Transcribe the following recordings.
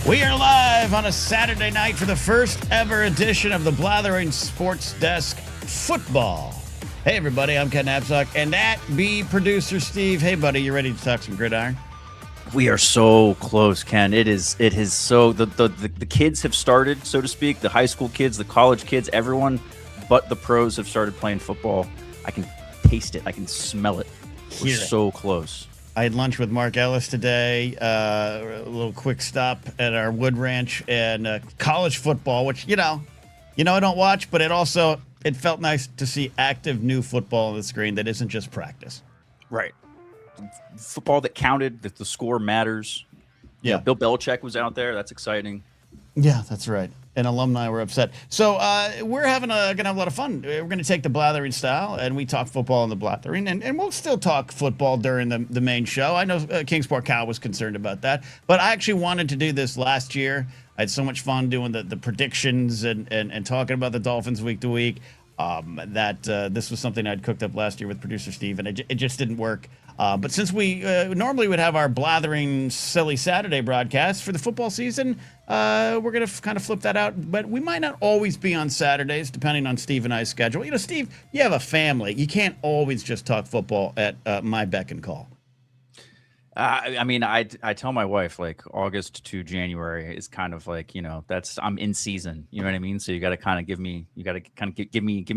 We are live on a Saturday night for the first ever edition of the Blathering Sportsdesk Football. Hey, everybody, I'm Ken Napzok, and that be producer Steve. Hey, buddy, you ready to talk some gridiron? We are so close, Ken. It is so the kids have started, so to speak. The high school kids, the college kids, everyone but the pros have started playing football. I can taste it. I can smell it. We're so close. I had lunch with Mark Ellis today, a little quick stop at our wood ranch, and college football, which, you know, I don't watch, but it felt nice to see active new football on the screen that isn't just practice. Right. Football that counted, that the score matters. Yeah. Bill Belichick was out there. That's exciting. Yeah, that's right. And alumni were upset. So we're gonna have a lot of fun. We're gonna take the Blathering style, and we talk football in the Blathering, and we'll still talk football during the main show. I know Kingsport Cal was concerned about that, but I actually wanted to do this last year. I had so much fun doing the predictions and talking about the Dolphins week to week. This was something I'd cooked up last year with producer Steve, and it just didn't work. But since we normally would have our Blathering Silly Saturday broadcast for the football season, we're going to kind of flip that out. But we might not always be on Saturdays, depending on Steve and I's schedule. You know, Steve, you have a family. You can't always just talk football at my beck and call. I tell my wife, like, August to January is kind of like, I'm in season. You know what I mean? So you got to kind of give me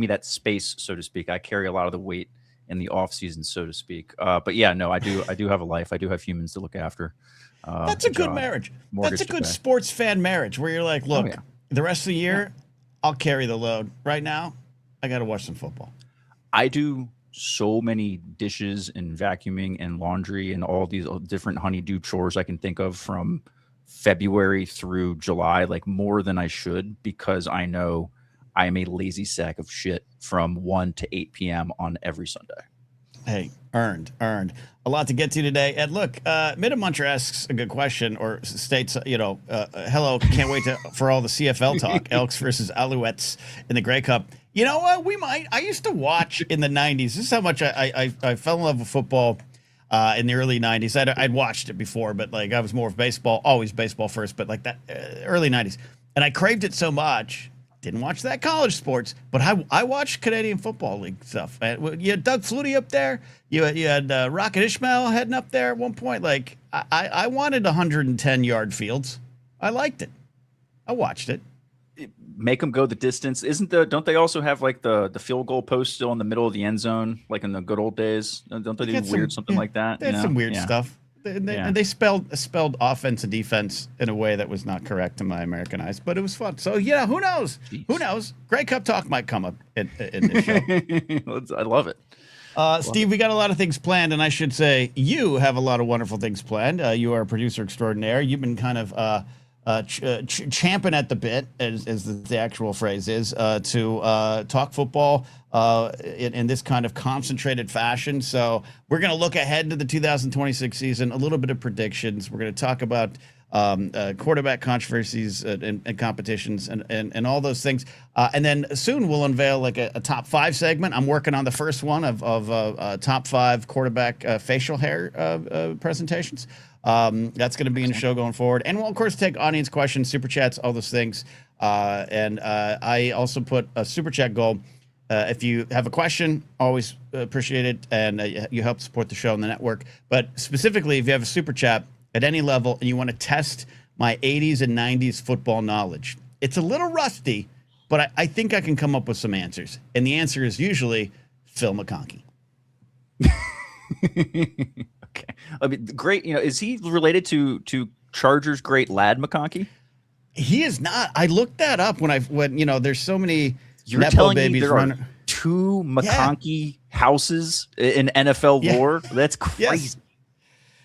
that space, so to speak. I carry a lot of the weight in the off season, so to speak. But yeah, no, I do have a life. I do have humans to look after. That's a good marriage. That's a good sports fan marriage where you're like, look, the rest of the year, I'll carry the load. Right now, I got to watch some football. I do so many dishes and vacuuming and laundry and all these different honeydew chores I can think of from February through July, like more than I should, because I know I am a lazy sack of shit from 1 to 8 p.m. on every Sunday. Hey, earned. A lot to get to today. And look, Mid-a-Muncher asks a good question, or states, hello, can't wait for all the CFL talk, Elks versus Alouettes in the Grey Cup. You know what? I used to watch in the 90s. This is how much I fell in love with football in the early 90s. I'd watched it before, but like I was more of baseball, always baseball first, but like that early 90s. And I craved it so much. Didn't watch that college sports, but I watched Canadian Football League stuff. You had Doug Flutie up there. You had Rocket Ishmael heading up there at one point. Like I wanted 110-yard fields. I liked it. I watched it. Make them go the distance. Don't they also have like the field goal post still in the middle of the end zone, like in the good old days? Don't they do something like that? They had some weird stuff. And they spelled offense and defense in a way that was not correct to my American eyes, but it was fun. So yeah, who knows? Jeez. Who knows? Grey Cup talk might come up in this show. I love it. Steve, we got a lot of things planned, and I should say you have a lot of wonderful things planned. You are a producer extraordinaire. You've been kind of champing at the bit, as the actual phrase is, to talk football in this kind of concentrated fashion. So we're going to look ahead to the 2026 season, a little bit of predictions. We're going to talk about quarterback controversies and competitions and all those things. And then soon we'll unveil like a top 5 segment. I'm working on the first one of top 5 quarterback facial hair presentations. That's going to be in the show going forward. And we'll, of course, take audience questions, super chats, all those things. And I also put a super chat goal. If you have a question, always appreciate it. And you help support the show and the network. But specifically, if you have a super chat at any level and you want to test my 80s and 90s football knowledge, it's a little rusty, but I think I can come up with some answers. And the answer is usually Phil McConkey. Okay. I mean, great. Is he related to Chargers great Lad McConkey? He is not. I looked that up when there's so many. You're telling me there are 2 McConkey houses in NFL lore? That's crazy.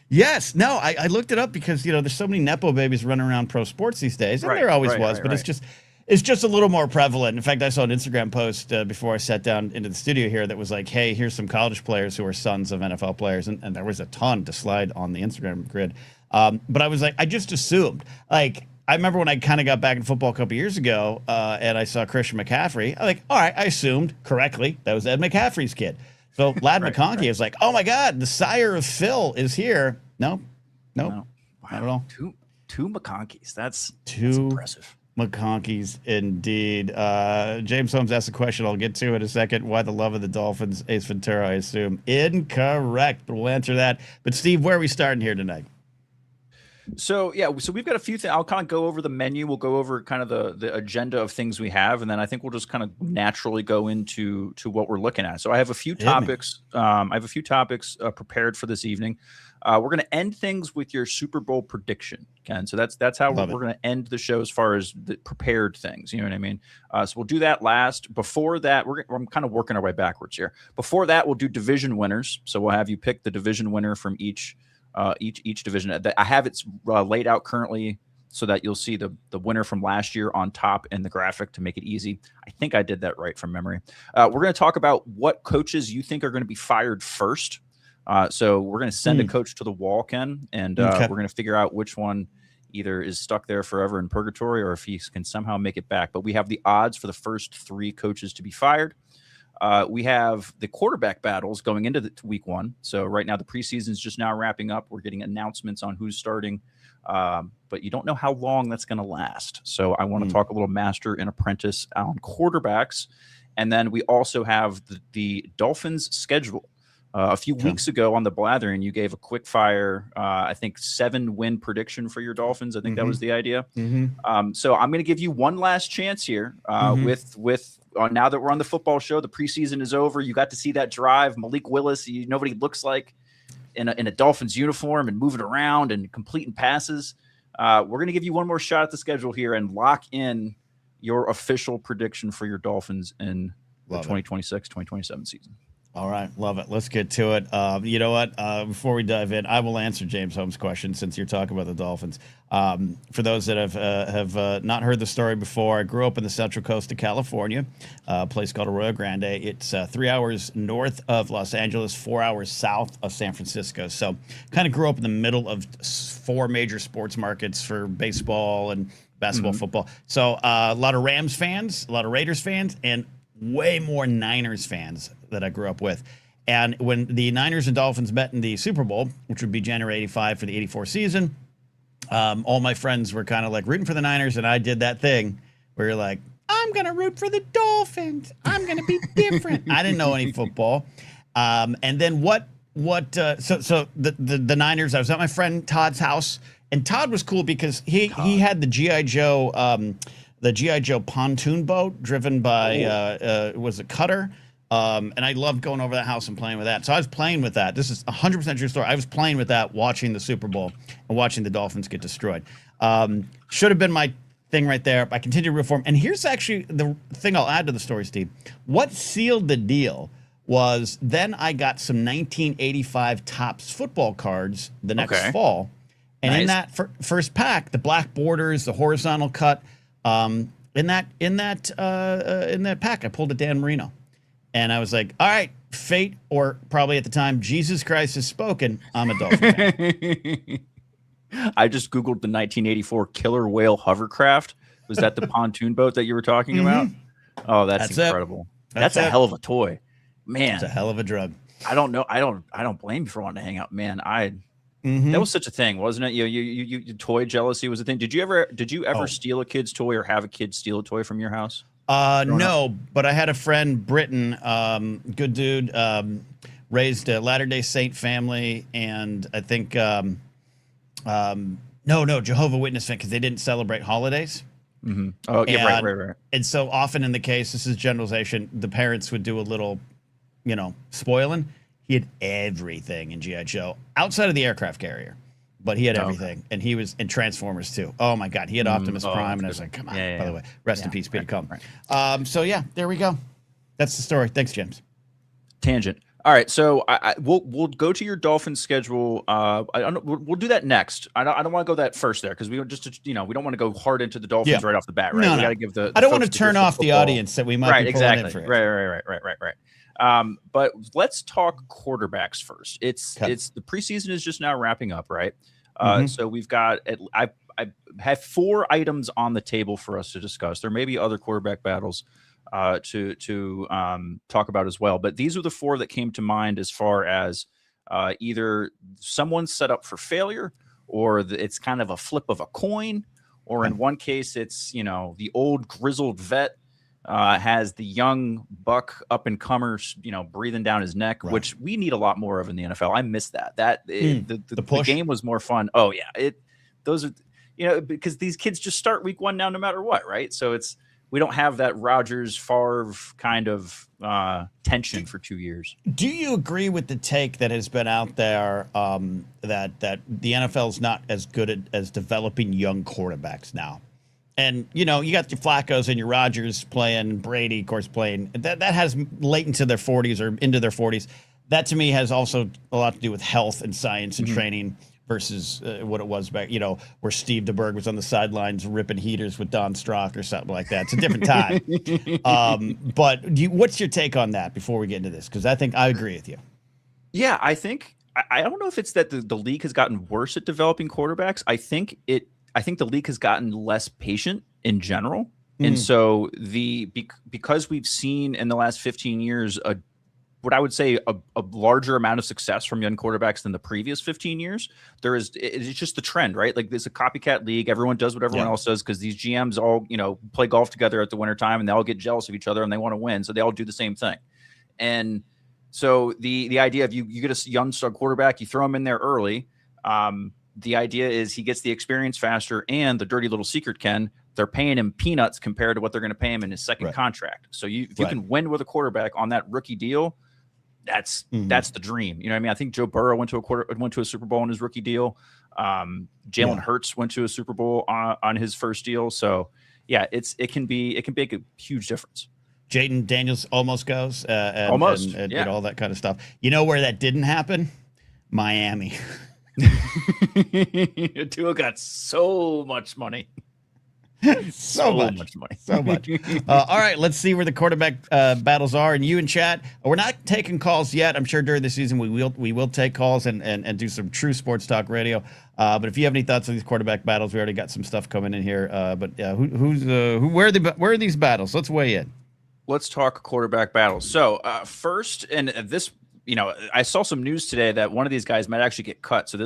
Yes. No, I looked it up because, there's so many Nepo babies running around pro sports these days. And there always was, but it's just a little more prevalent. In fact, I saw an Instagram post before I sat down into the studio here that was like, hey, here's some college players who are sons of NFL players. And there was a ton to slide on the Instagram grid. But I was like, I just assumed. Like, I remember when I kind of got back in football a couple years ago and I saw Christian McCaffrey. I'm like, all right, I assumed correctly that was Ed McCaffrey's kid. So Lad McConkey is like, oh, my God, the sire of Phil is here. No, not at all. 2 McConkeys. That's impressive. McConkeys, indeed. James Holmes asked a question I'll get to in a second. Why the love of the Dolphins? Ace Ventura, I assume. Incorrect, but we'll answer that. But, Steve, where are we starting here tonight? So, so we've got a few things. I'll kind of go over the menu. We'll go over kind of the agenda of things we have, and then I think we'll just kind of naturally go into what we're looking at. So I have a few topics. Prepared for this evening. We're going to end things with your Super Bowl prediction, Ken. So that's how we're going to end the show as far as the prepared things. You know what I mean? So we'll do that last. Before that, I'm kind of working our way backwards here. Before that, we'll do division winners. So we'll have you pick the division winner from each division. I have it laid out currently so that you'll see the winner from last year on top in the graphic to make it easy. I think I did that right from memory. We're going to talk about what coaches you think are going to be fired first. So we're going to send a coach to the wall, Ken, and we're going to figure out which one either is stuck there forever in purgatory or if he can somehow make it back. But we have the odds for the first 3 coaches to be fired. We have the quarterback battles going into week 1. So right now the preseason is just now wrapping up. We're getting announcements on who's starting, but you don't know how long that's going to last. So I want to talk a little master and apprentice on quarterbacks. And then we also have the Dolphins schedule. A few weeks ago on the Blathering, you gave a quick fire, I think 7-win prediction for your Dolphins. I think that was the idea. So I'm going to give you one last chance here with now that we're on the football show, the preseason is over. You got to see that drive. Malik Willis, nobody looks like in a Dolphins uniform and moving around and completing passes. We're going to give you one more shot at the schedule here and lock in your official prediction for your Dolphins in the 2026-2027 season. All right. Love it. Let's get to it. You know what? Before we dive in, I will answer James Holmes' question since you're talking about the Dolphins. For those that have not heard the story before, I grew up in the Central Coast of California, a place called Arroyo Grande. It's 3 hours north of Los Angeles, 4 hours south of San Francisco. So kind of grew up in the middle of 4 major sports markets for baseball and basketball, football. So a lot of Rams fans, a lot of Raiders fans, and way more Niners fans that I grew up with. And when the Niners and Dolphins met in the Super Bowl, which would be January 85 for the 84 season, all my friends were kind of like rooting for the Niners, and I did that thing where you're like, I'm going to root for the Dolphins. I'm going to be different. I didn't know any football. And then so the Niners, I was at my friend Todd's house, and Todd was cool because he had the G.I. Joe pontoon boat driven by was a Cutter. And I loved going over that house and playing with that. So I was playing with that. This is 100% true story. I was playing with that, watching the Super Bowl and watching the Dolphins get destroyed. Should have been my thing right there. I continued to root for him. And here's actually the thing I'll add to the story, Steve. What sealed the deal was then I got some 1985 Topps football cards the next fall. And in that first pack, the black borders, the horizontal cut, in that pack, I pulled a Dan Marino. And I was like, all right, fate, or probably at the time, Jesus Christ has spoken. I'm a Dolphin fan. I just Googled the 1984 Killer Whale hovercraft. Was that the pontoon boat that you were talking about? Oh, that's incredible. That's a hell of a toy. Man. It's a hell of a drug. I don't know. I don't blame you for wanting to hang out. Man, that was such a thing, wasn't it? You toy jealousy was a thing. Did you ever steal a kid's toy or have a kid steal a toy from your house? No, but I had a friend, Britton, good dude, raised a Latter-day Saint family, and I think Jehovah's Witness fan because they didn't celebrate holidays. Oh, yeah, right. And so often in the case, this is generalization, the parents would do a little, spoiling. He had everything in G.I. Joe outside of the aircraft carrier, but he had everything, and he was in Transformers too. Oh my God, he had Optimus Prime, and I was like, come on. By the way, rest in peace, Peter Cullen. Right. So yeah, there we go. That's the story. Thanks, James. Tangent. All right, so we'll go to your Dolphins schedule. We'll do that next. I don't want to go that first there because we don't want to go hard into the Dolphins right off the bat, right? No, we got to give the I don't want to turn off the audience that we might be pulling in for. Right. But let's talk quarterbacks first. It's the preseason is just now wrapping up, right? So we've got I have 4 items on the table for us to discuss. There may be other quarterback battles to talk about as well, but these are the 4 that came to mind as far as either someone set up for failure or it's kind of a flip of a coin, or in one case, it's, the old grizzled vet has the young buck up and comers, breathing down his neck, which we need a lot more of in the NFL. I miss that. The game was more fun. Oh yeah. Those are, because these kids just start week one now, no matter what. Right. So we don't have that Rodgers Favre kind of tension for 2 years. Do you agree with the take that has been out there that the NFL is not as good as developing young quarterbacks now? And, you got your Flaccos and your Rodgers playing, Brady, of course, playing. That has late into their 40s or into their 40s. That, to me, has also a lot to do with health and science and training versus what it was back, where Steve DeBerg was on the sidelines ripping heaters with Don Strock or something like that. It's a different time. But what's your take on that before we get into this? Because I agree with you. Yeah, I think I don't know if it's that the league has gotten worse at developing quarterbacks. I think the league has gotten less patient in general. And so because we've seen in the last 15 years what I would say a larger amount of success from young quarterbacks than the previous 15 years, it's just the trend, right? Like, there's a copycat league. Everyone does what everyone else does because these GMs all, play golf together at the wintertime, and they all get jealous of each other and they want to win. So they all do the same thing. And so the idea of you get a young star quarterback, you throw him in there early. The idea is he gets the experience faster, and the dirty little secret, Ken, they're paying him peanuts compared to what they're going to pay him in his second contract. So if you can win with a quarterback on that rookie deal, that's the dream. You know what I mean? I think Joe Burrow went to a Super Bowl on his rookie deal. Jalen Hurts went to a Super Bowl on his first deal. So yeah, it can make a huge difference. Jaden Daniels almost goes, and all that kind of stuff. You know where that didn't happen? Miami. Tua got so much money. So much money. All right, let's see where the quarterback battles are. And you in chat, we're not taking calls yet. I'm sure during the season we will take calls and do some true sports talk radio. But if you have any thoughts on these quarterback battles, we already got some stuff coming in here. Where are these battles? Let's weigh in. Let's talk quarterback battles. So first, and this, I saw some news today that one of these guys might actually get cut. So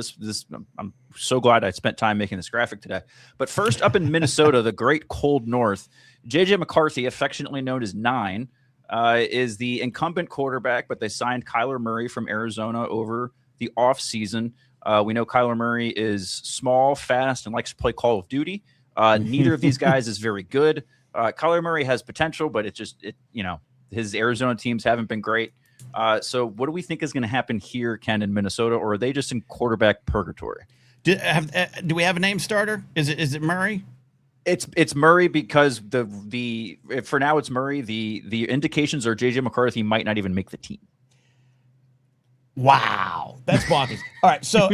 I'm so glad I spent time making this graphic today. But first, up in Minnesota, the great cold north, J.J. McCarthy, affectionately known as Nine, is the incumbent quarterback, but they signed Kyler Murray from Arizona over the offseason. We know Kyler Murray is small, fast, and likes to play Call of Duty. Neither of these guys is very good. Kyler Murray has potential, but his Arizona teams haven't been great. So what do we think is going to happen here, Ken, in Minnesota, or are they just in quarterback purgatory? Do we have a name starter? Is it Murray? It's Murray because for now it's Murray. The indications are J.J. McCarthy might not even make the team. Wow, that's bonkers. All right, so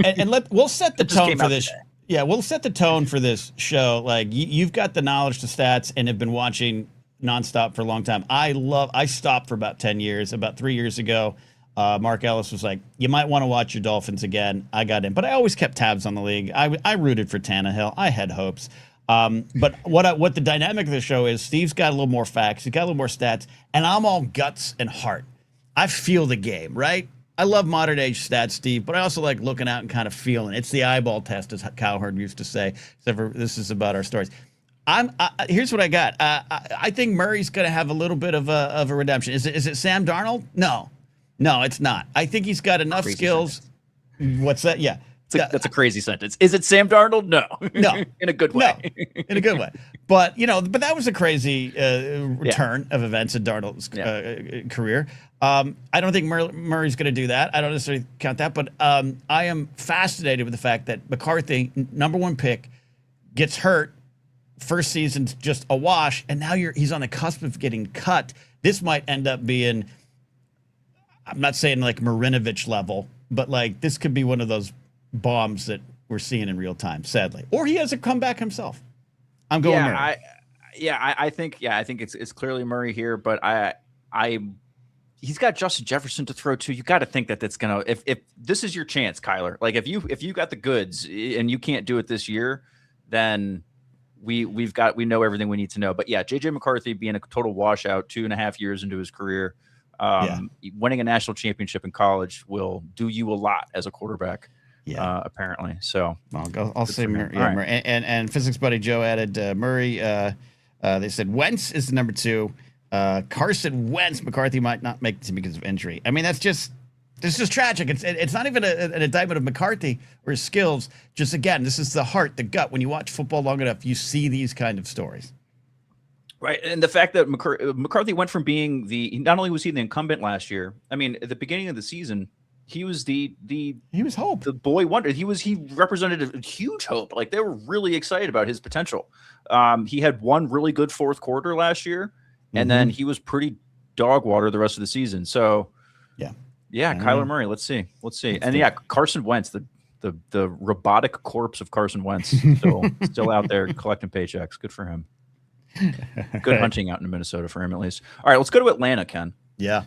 we'll set the tone for this. Yeah, we'll set the tone for this show. Like, you've got the knowledge, the stats, and have been watching nonstop for a long time. I stopped for about 10 years. About 3 years ago, Mark Ellis was like, you might want to watch your Dolphins again. I got in, but I always kept tabs on the league. I rooted for Tannehill. I had hopes. But what the dynamic of the show is, Steve's got a little more facts. He's got a little more stats, and I'm all guts and heart. I feel the game, right? I love modern age stats, Steve, but I also like looking out and kind of feeling. It's the eyeball test, as Cowherd used to say. Except for this is about our stories. Here's what I got. I think Murray's going to have a little bit of a redemption. Is it Sam Darnold? No, it's not. I think he's got enough skills. Sentence. What's that? Yeah. That's a crazy sentence. Is it Sam Darnold? No. In a good way. No, in a good way. But that was a crazy return of events in Darnold's career. I don't think Murray's going to do that. I don't necessarily count that. But I am fascinated with the fact that McCarthy, number one pick, gets hurt. First season's just a wash, and now he's on the cusp of getting cut. This might end up being, I'm not saying like Marinovich level, but like this could be one of those bombs that we're seeing in real time, sadly. Or he has a comeback himself. I'm going Murray. I think it's clearly Murray here, but he's got Justin Jefferson to throw to. You got to think that that's gonna, if this is your chance, Kyler. Like if you got the goods and you can't do it this year, then we know everything we need to know. But yeah, J.J. McCarthy being a total washout 2.5 years into his career, winning a national championship in college will do you a lot as a quarterback. apparently. So I'll say Murray. Yeah, Murray. And physics buddy Joe added Murray. They said Wentz is the number 2. Carson Wentz, McCarthy might not make it because of injury. I mean, it's just tragic. It's not even an indictment of McCarthy or his skills. Just again, this is the heart, the gut. When you watch football long enough, you see these kind of stories. Right, and the fact that McCarthy went from being not only was he the incumbent last year. I mean, at the beginning of the season, he was he was hope, the boy wonder. He represented a huge hope. Like they were really excited about his potential. He had one really good fourth quarter last year, and then he was pretty dog water the rest of the season. So yeah, Kyler Murray. Let's see, and Carson Wentz, the robotic corpse of Carson Wentz, still out there collecting paychecks. Good for him. Good hunting out in Minnesota for him, at least. All right, let's go to Atlanta, Ken. Yeah,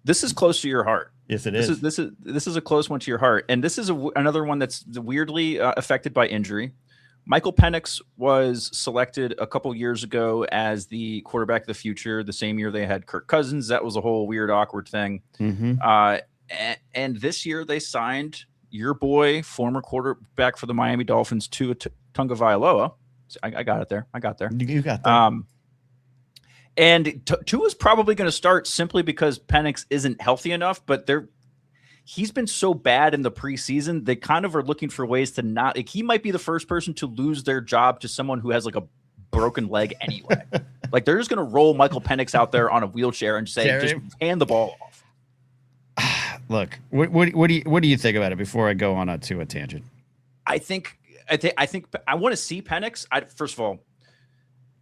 this is close to your heart. Yes, it is. This is a close one to your heart, and this is another one that's weirdly affected by injury. Michael Penix was selected a couple years ago as the quarterback of the future. The same year they had Kirk Cousins. That was a whole weird, awkward thing. And this year they signed your boy, former quarterback for the Miami Dolphins, Tua Tagovailoa. I got it there. I got there. You got that. And Tua's probably going to start simply because Penix isn't healthy enough, but he's been so bad in the preseason. They kind of are looking for ways to not, like, he might be the first person to lose their job to someone who has like a broken leg anyway. Like they're just going to roll Michael Penix out there on a wheelchair and say, just hand the ball off. Look, what do you think about it before I go on a tangent? I think I want to see Penix. First of all,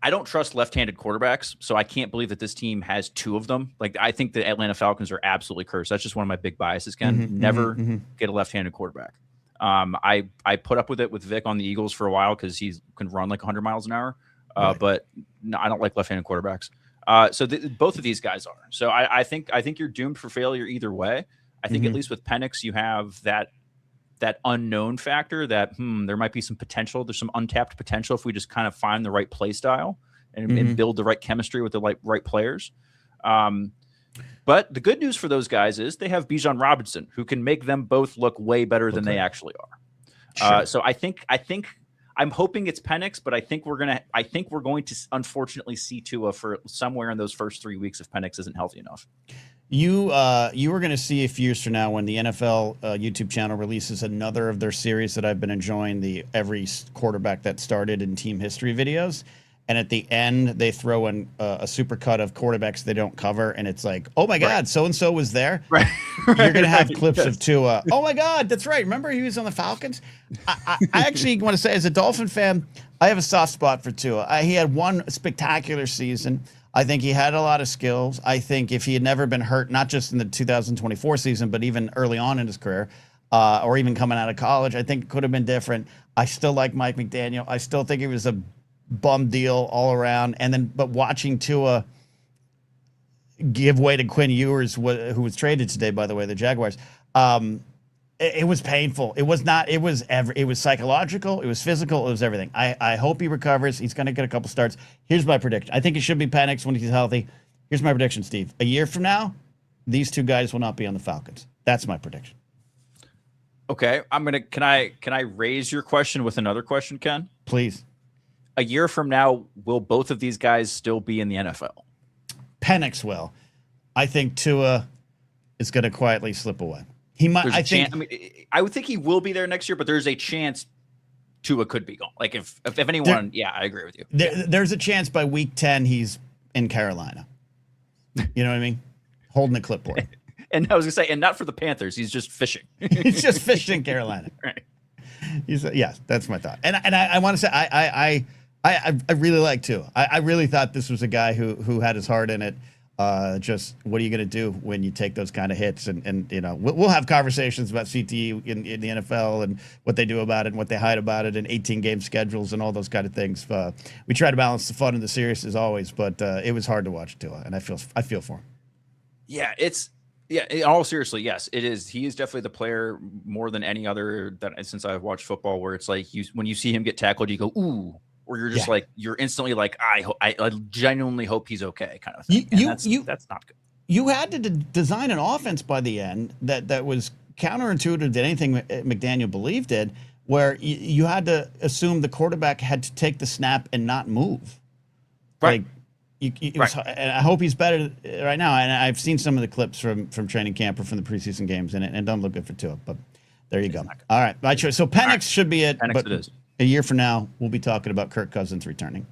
I don't trust left-handed quarterbacks, so I can't believe that this team has 2 of them. Like I think the Atlanta Falcons are absolutely cursed. That's just one of my big biases, Ken. Never get a left-handed quarterback. I put up with it with Vic on the Eagles for a while because he can run like 100 miles an hour. But no, I don't like left-handed quarterbacks. So both of these guys are. So I think you're doomed for failure either way. I think at least with Penix, you have that unknown factor that there might be some potential. There's some untapped potential if we just kind of find the right play style and build the right chemistry with the right players. But the good news for those guys is they have Bijan Robinson, who can make them both look way better than they actually are. Sure. So I think I'm hoping it's Penix, but I think we're going to unfortunately see Tua for somewhere in those first 3 weeks if Penix isn't healthy enough. You were going to see a few years from now when the NFL YouTube channel releases another of their series that I've been enjoying, the every quarterback that started in team history videos. And at the end, they throw in a super cut of quarterbacks they don't cover. And it's like, oh, my God, so-and-so was there. Right. You're going to have clips of Tua. Oh, my God, that's right. Remember he was on the Falcons? I actually want to say, as a Dolphin fan, I have a soft spot for Tua. He had one spectacular season. I think he had a lot of skills. I think if he had never been hurt, not just in the 2024 season, but even early on in his career, or even coming out of college, I think it could have been different. I still like Mike McDaniel. I still think he was a bum deal all around. But watching Tua give way to Quinn Ewers, who was traded today, by the way, the Jaguars, it was painful. It was not. It was psychological. It was physical. It was everything. I hope he recovers. He's going to get a couple starts. Here's my prediction. I think it should be Penix when he's healthy. Here's my prediction, Steve. A year from now, these 2 guys will not be on the Falcons. That's my prediction. Okay, Can I raise your question with another question, Ken? Please. A year from now, will both of these guys still be in the NFL? Penix will. I think Tua is going to quietly slip away. He might. I would think he will be there next year, but there's a chance Tua could be gone. Like if anyone, I agree with you. There's a chance by week 10 he's in Carolina. You know what I mean? Holding a clipboard. And I was gonna say, and not for the Panthers. He's just fishing. He's just fishing in Carolina. Right. Yeah, that's my thought. And I want to say I really like Tua. I really thought this was a guy who had his heart in it. Just what are you going to do when you take those kind of hits? And you know, we'll have conversations about CTE in the NFL and what they do about it and what they hide about it and 18-game schedules and all those kind of things. We try to balance the fun and the serious as always, but it was hard to watch Tua, and I feel for him. Yeah, in all seriously, yes, it is. He is definitely the player more than any other that since I've watched football, where it's like when you see him get tackled, you go, ooh. Or you're just like, you're instantly like, I genuinely hope he's okay, kind of thing. That's not good. You had to design an offense by the end that was counterintuitive to anything McDaniel Blvd did, where you had to assume the quarterback had to take the snap and not move. Right. Like, it was, and I hope he's better right now. And I've seen some of the clips from training camp or from the preseason games, and it don't look good for Tua. But there you go. All right, my choice. So Penix should be it. Penix but it is. A year from now, we'll be talking about Kirk Cousins returning.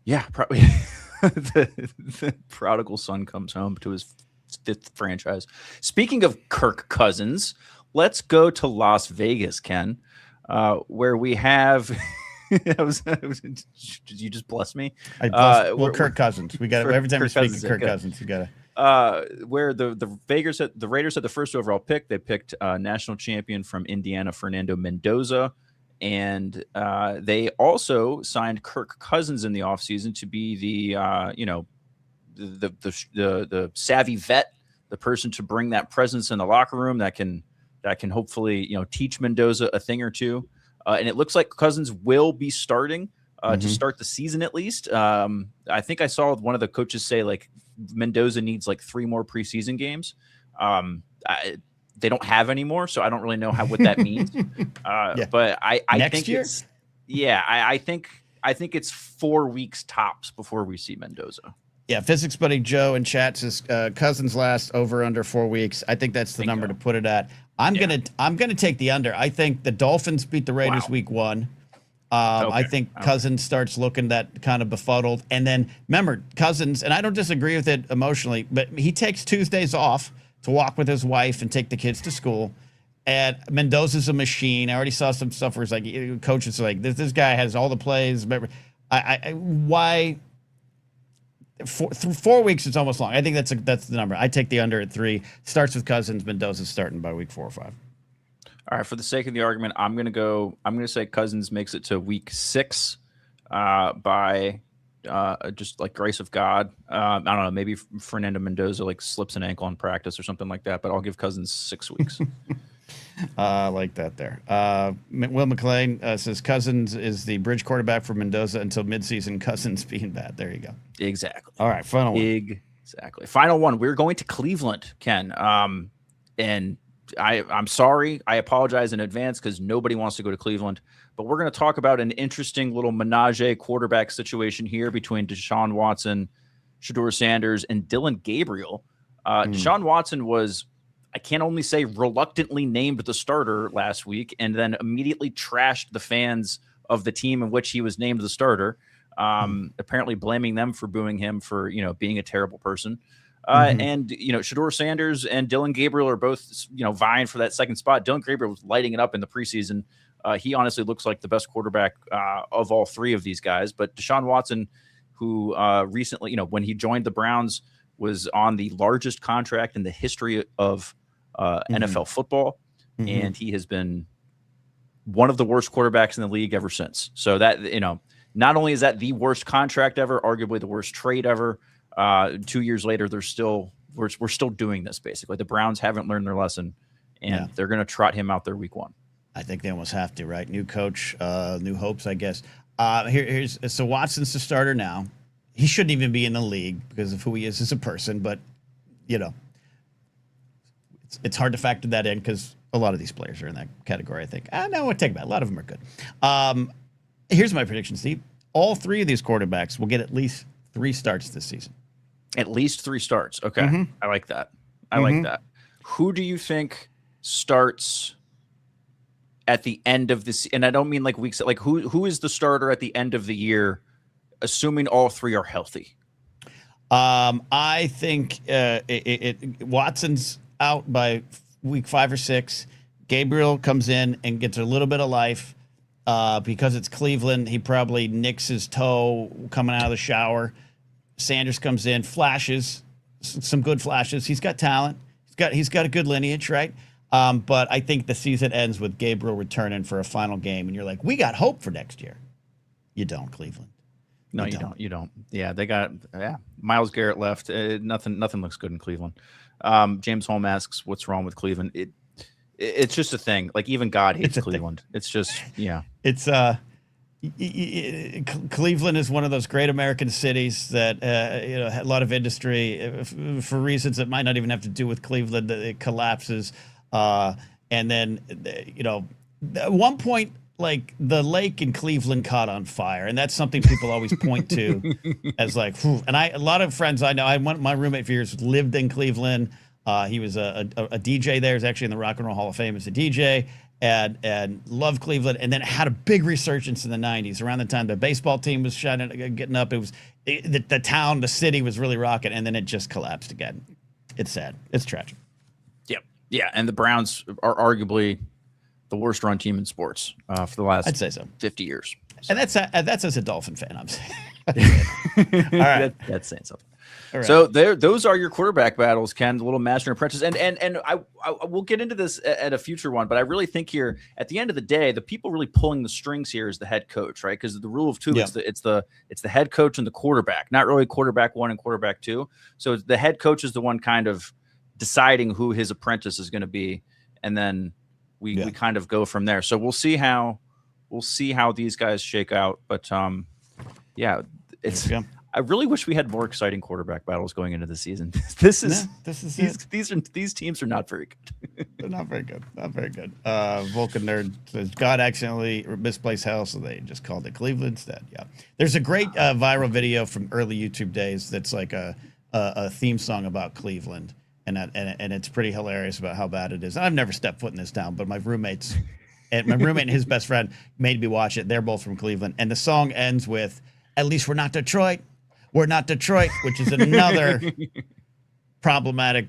Yeah, probably. the prodigal son comes home to his 5th franchise. Speaking of Kirk Cousins, let's go to Las Vegas, Ken, where we have. Did you just bless me? I bless, Kirk Cousins. We got every time we speak of Kirk okay. Cousins, you got to. Where the Raiders had the first overall pick. They picked national champion from Indiana, Fernando Mendoza. And they also signed Kirk Cousins in the offseason to be the savvy vet, the person to bring that presence in the locker room that can hopefully teach Mendoza a thing or two. And it looks like Cousins will be starting to start the season at least. I think I saw one of the coaches say like Mendoza needs like 3 more preseason games. They don't have anymore, so I don't really know what that means. But I think year? I think it's 4 weeks tops before we see Mendoza. Yeah, physics buddy Joe in chat says Cousins last over under 4 weeks. I think that's the number to put it at. I'm gonna take the under. I think the Dolphins beat the Raiders week 1. I think Cousins starts looking that kind of befuddled, and then remember Cousins, and I don't disagree with it emotionally, but he takes Tuesdays off to walk with his wife and take the kids to school. And Mendoza's a machine. I already saw some stuff where it's like coaches are like this guy has all the plays. Why? 4 weeks is almost long. I think that's the number. I take the under at 3. Starts with Cousins. Mendoza's starting by week 4 or 5. All right. For the sake of the argument, I'm gonna say Cousins makes it to week 6 by just like grace of God. I don't know. Maybe Fernando Mendoza like slips an ankle in practice or something like that. But I'll give Cousins 6 weeks. I like that there. Will McLean says Cousins is the bridge quarterback for Mendoza until midseason. Cousins being bad. There you go. Exactly. All right, final one. Exactly. Final one. We're going to Cleveland, Ken. And I'm sorry. I apologize in advance because nobody wants to go to Cleveland. But we're going to talk about an interesting little menage quarterback situation here between Deshaun Watson, Shedeur Sanders, and Dylan Gabriel. Deshaun Watson was, I can only say, reluctantly named the starter last week and then immediately trashed the fans of the team in which he was named the starter, apparently blaming them for booing him for, being a terrible person. And, Shedeur Sanders and Dylan Gabriel are both, vying for that second spot. Dylan Gabriel was lighting it up in the preseason. He honestly looks like the best quarterback of all 3 of these guys. But Deshaun Watson, who recently, when he joined the Browns, was on the largest contract in the history of NFL football. And he has been one of the worst quarterbacks in the league ever since. So that, not only is that the worst contract ever, arguably the worst trade ever, 2 years later, we're still doing this basically. The Browns haven't learned their lesson, and they're going to trot him out there week 1. I think they almost have to, right? New coach, new hopes, I guess. So Watson's the starter now. He shouldn't even be in the league because of who he is as a person, but it's hard to factor that in because a lot of these players are in that category, I think. No, I take it back. A lot of them are good. Here's my prediction, Steve. All 3 of these quarterbacks will get at least 3 starts this season. At least 3 starts. Okay. I like that. I like that. Who do you think starts at the end of this? And I don't mean like weeks, like who is the starter at the end of the year, assuming all 3 are healthy? I think Watson's out by week 5 or 6. Gabriel comes in and gets a little bit of life. Because it's Cleveland, he probably nicks his toe coming out of the shower. Sanders comes in, flashes, some good flashes. He's got talent. He's got a good lineage, right? But I think the season ends with Gabriel returning for a final game, and you're like, we got hope for next year. You don't, Cleveland. No, you don't. You don't. Yeah, they got Myles Garrett left. Nothing looks good in Cleveland. James Holm asks, what's wrong with Cleveland? It's just a thing. Like even God hates Cleveland. It's just, yeah. It's Cleveland is one of those great American cities that had a lot of industry for reasons that might not even have to do with Cleveland. It collapses, and then at one point, like the lake in Cleveland caught on fire, and that's something people always point to as like. Whew. And a lot of friends I know. My roommate for years lived in Cleveland. He was a DJ there. He's actually in the Rock and Roll Hall of Fame as a DJ. And loved Cleveland, and then it had a big resurgence in the 90s around the time the baseball team was getting up. It was the town, the city was really rocking, and then it just collapsed again. It's sad. It's tragic. Yep. Yeah, and the Browns are arguably the worst run team in sports for the last, I'd say so, 50 years. So. And that's as a Dolphin fan, I'm saying. All right, that's saying something. Right. So those are your quarterback battles, Ken, the little master and apprentice. And I will get into this at a future one, but I really think here at the end of the day, the people really pulling the strings here is the head coach, right? Because the rule of two, it's the head coach and the quarterback, not really quarterback one and quarterback two. So the head coach is the one kind of deciding who his apprentice is going to be, and then we kind of go from there. So we'll see how these guys shake out. But I really wish we had more exciting quarterback battles going into the season. These teams are not very good. They're not very good. Not very good. Vulcan Nerd says God accidentally misplaced hell, so they just called it Cleveland instead. Yeah. There's a great viral video from early YouTube days that's like a theme song about Cleveland, and it's pretty hilarious about how bad it is. I've never stepped foot in this town, but my roommate and his best friend made me watch it. They're both from Cleveland, and the song ends with, "At least we're not Detroit. We're not Detroit," which is another problematic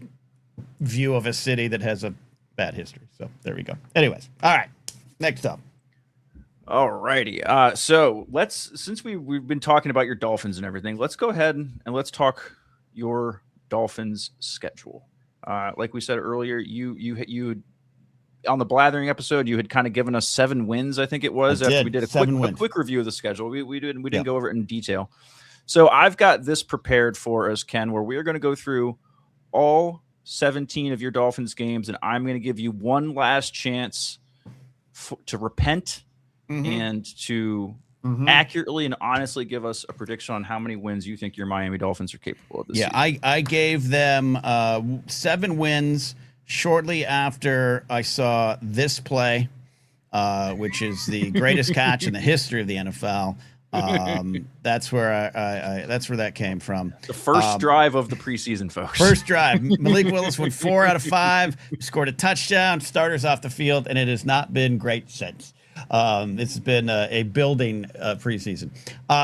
view of a city that has a bad history. So there we go. Anyways, all right. Next up. All righty. So since we've been talking about your Dolphins and everything, let's go ahead and let's talk your Dolphins schedule. Like we said earlier, you on the Blathering episode, you had kind of given us 7 wins, I think it was, after we did a quick review of the schedule. We didn't go over it in detail. So I've got this prepared for us, Ken, where we are going to go through all 17 of your Dolphins games, and I'm going to give you one last chance to repent and to accurately and honestly give us a prediction on how many wins you think your Miami Dolphins are capable of this season. I gave them 7 wins shortly after I saw this play, which is the greatest catch in the history of the NFL. That's where that's where that came from. The first drive of the preseason, folks. First drive. Malik Willis went 4 out of 5, scored a touchdown, starters off the field, and it has not been great since. It's been a building preseason.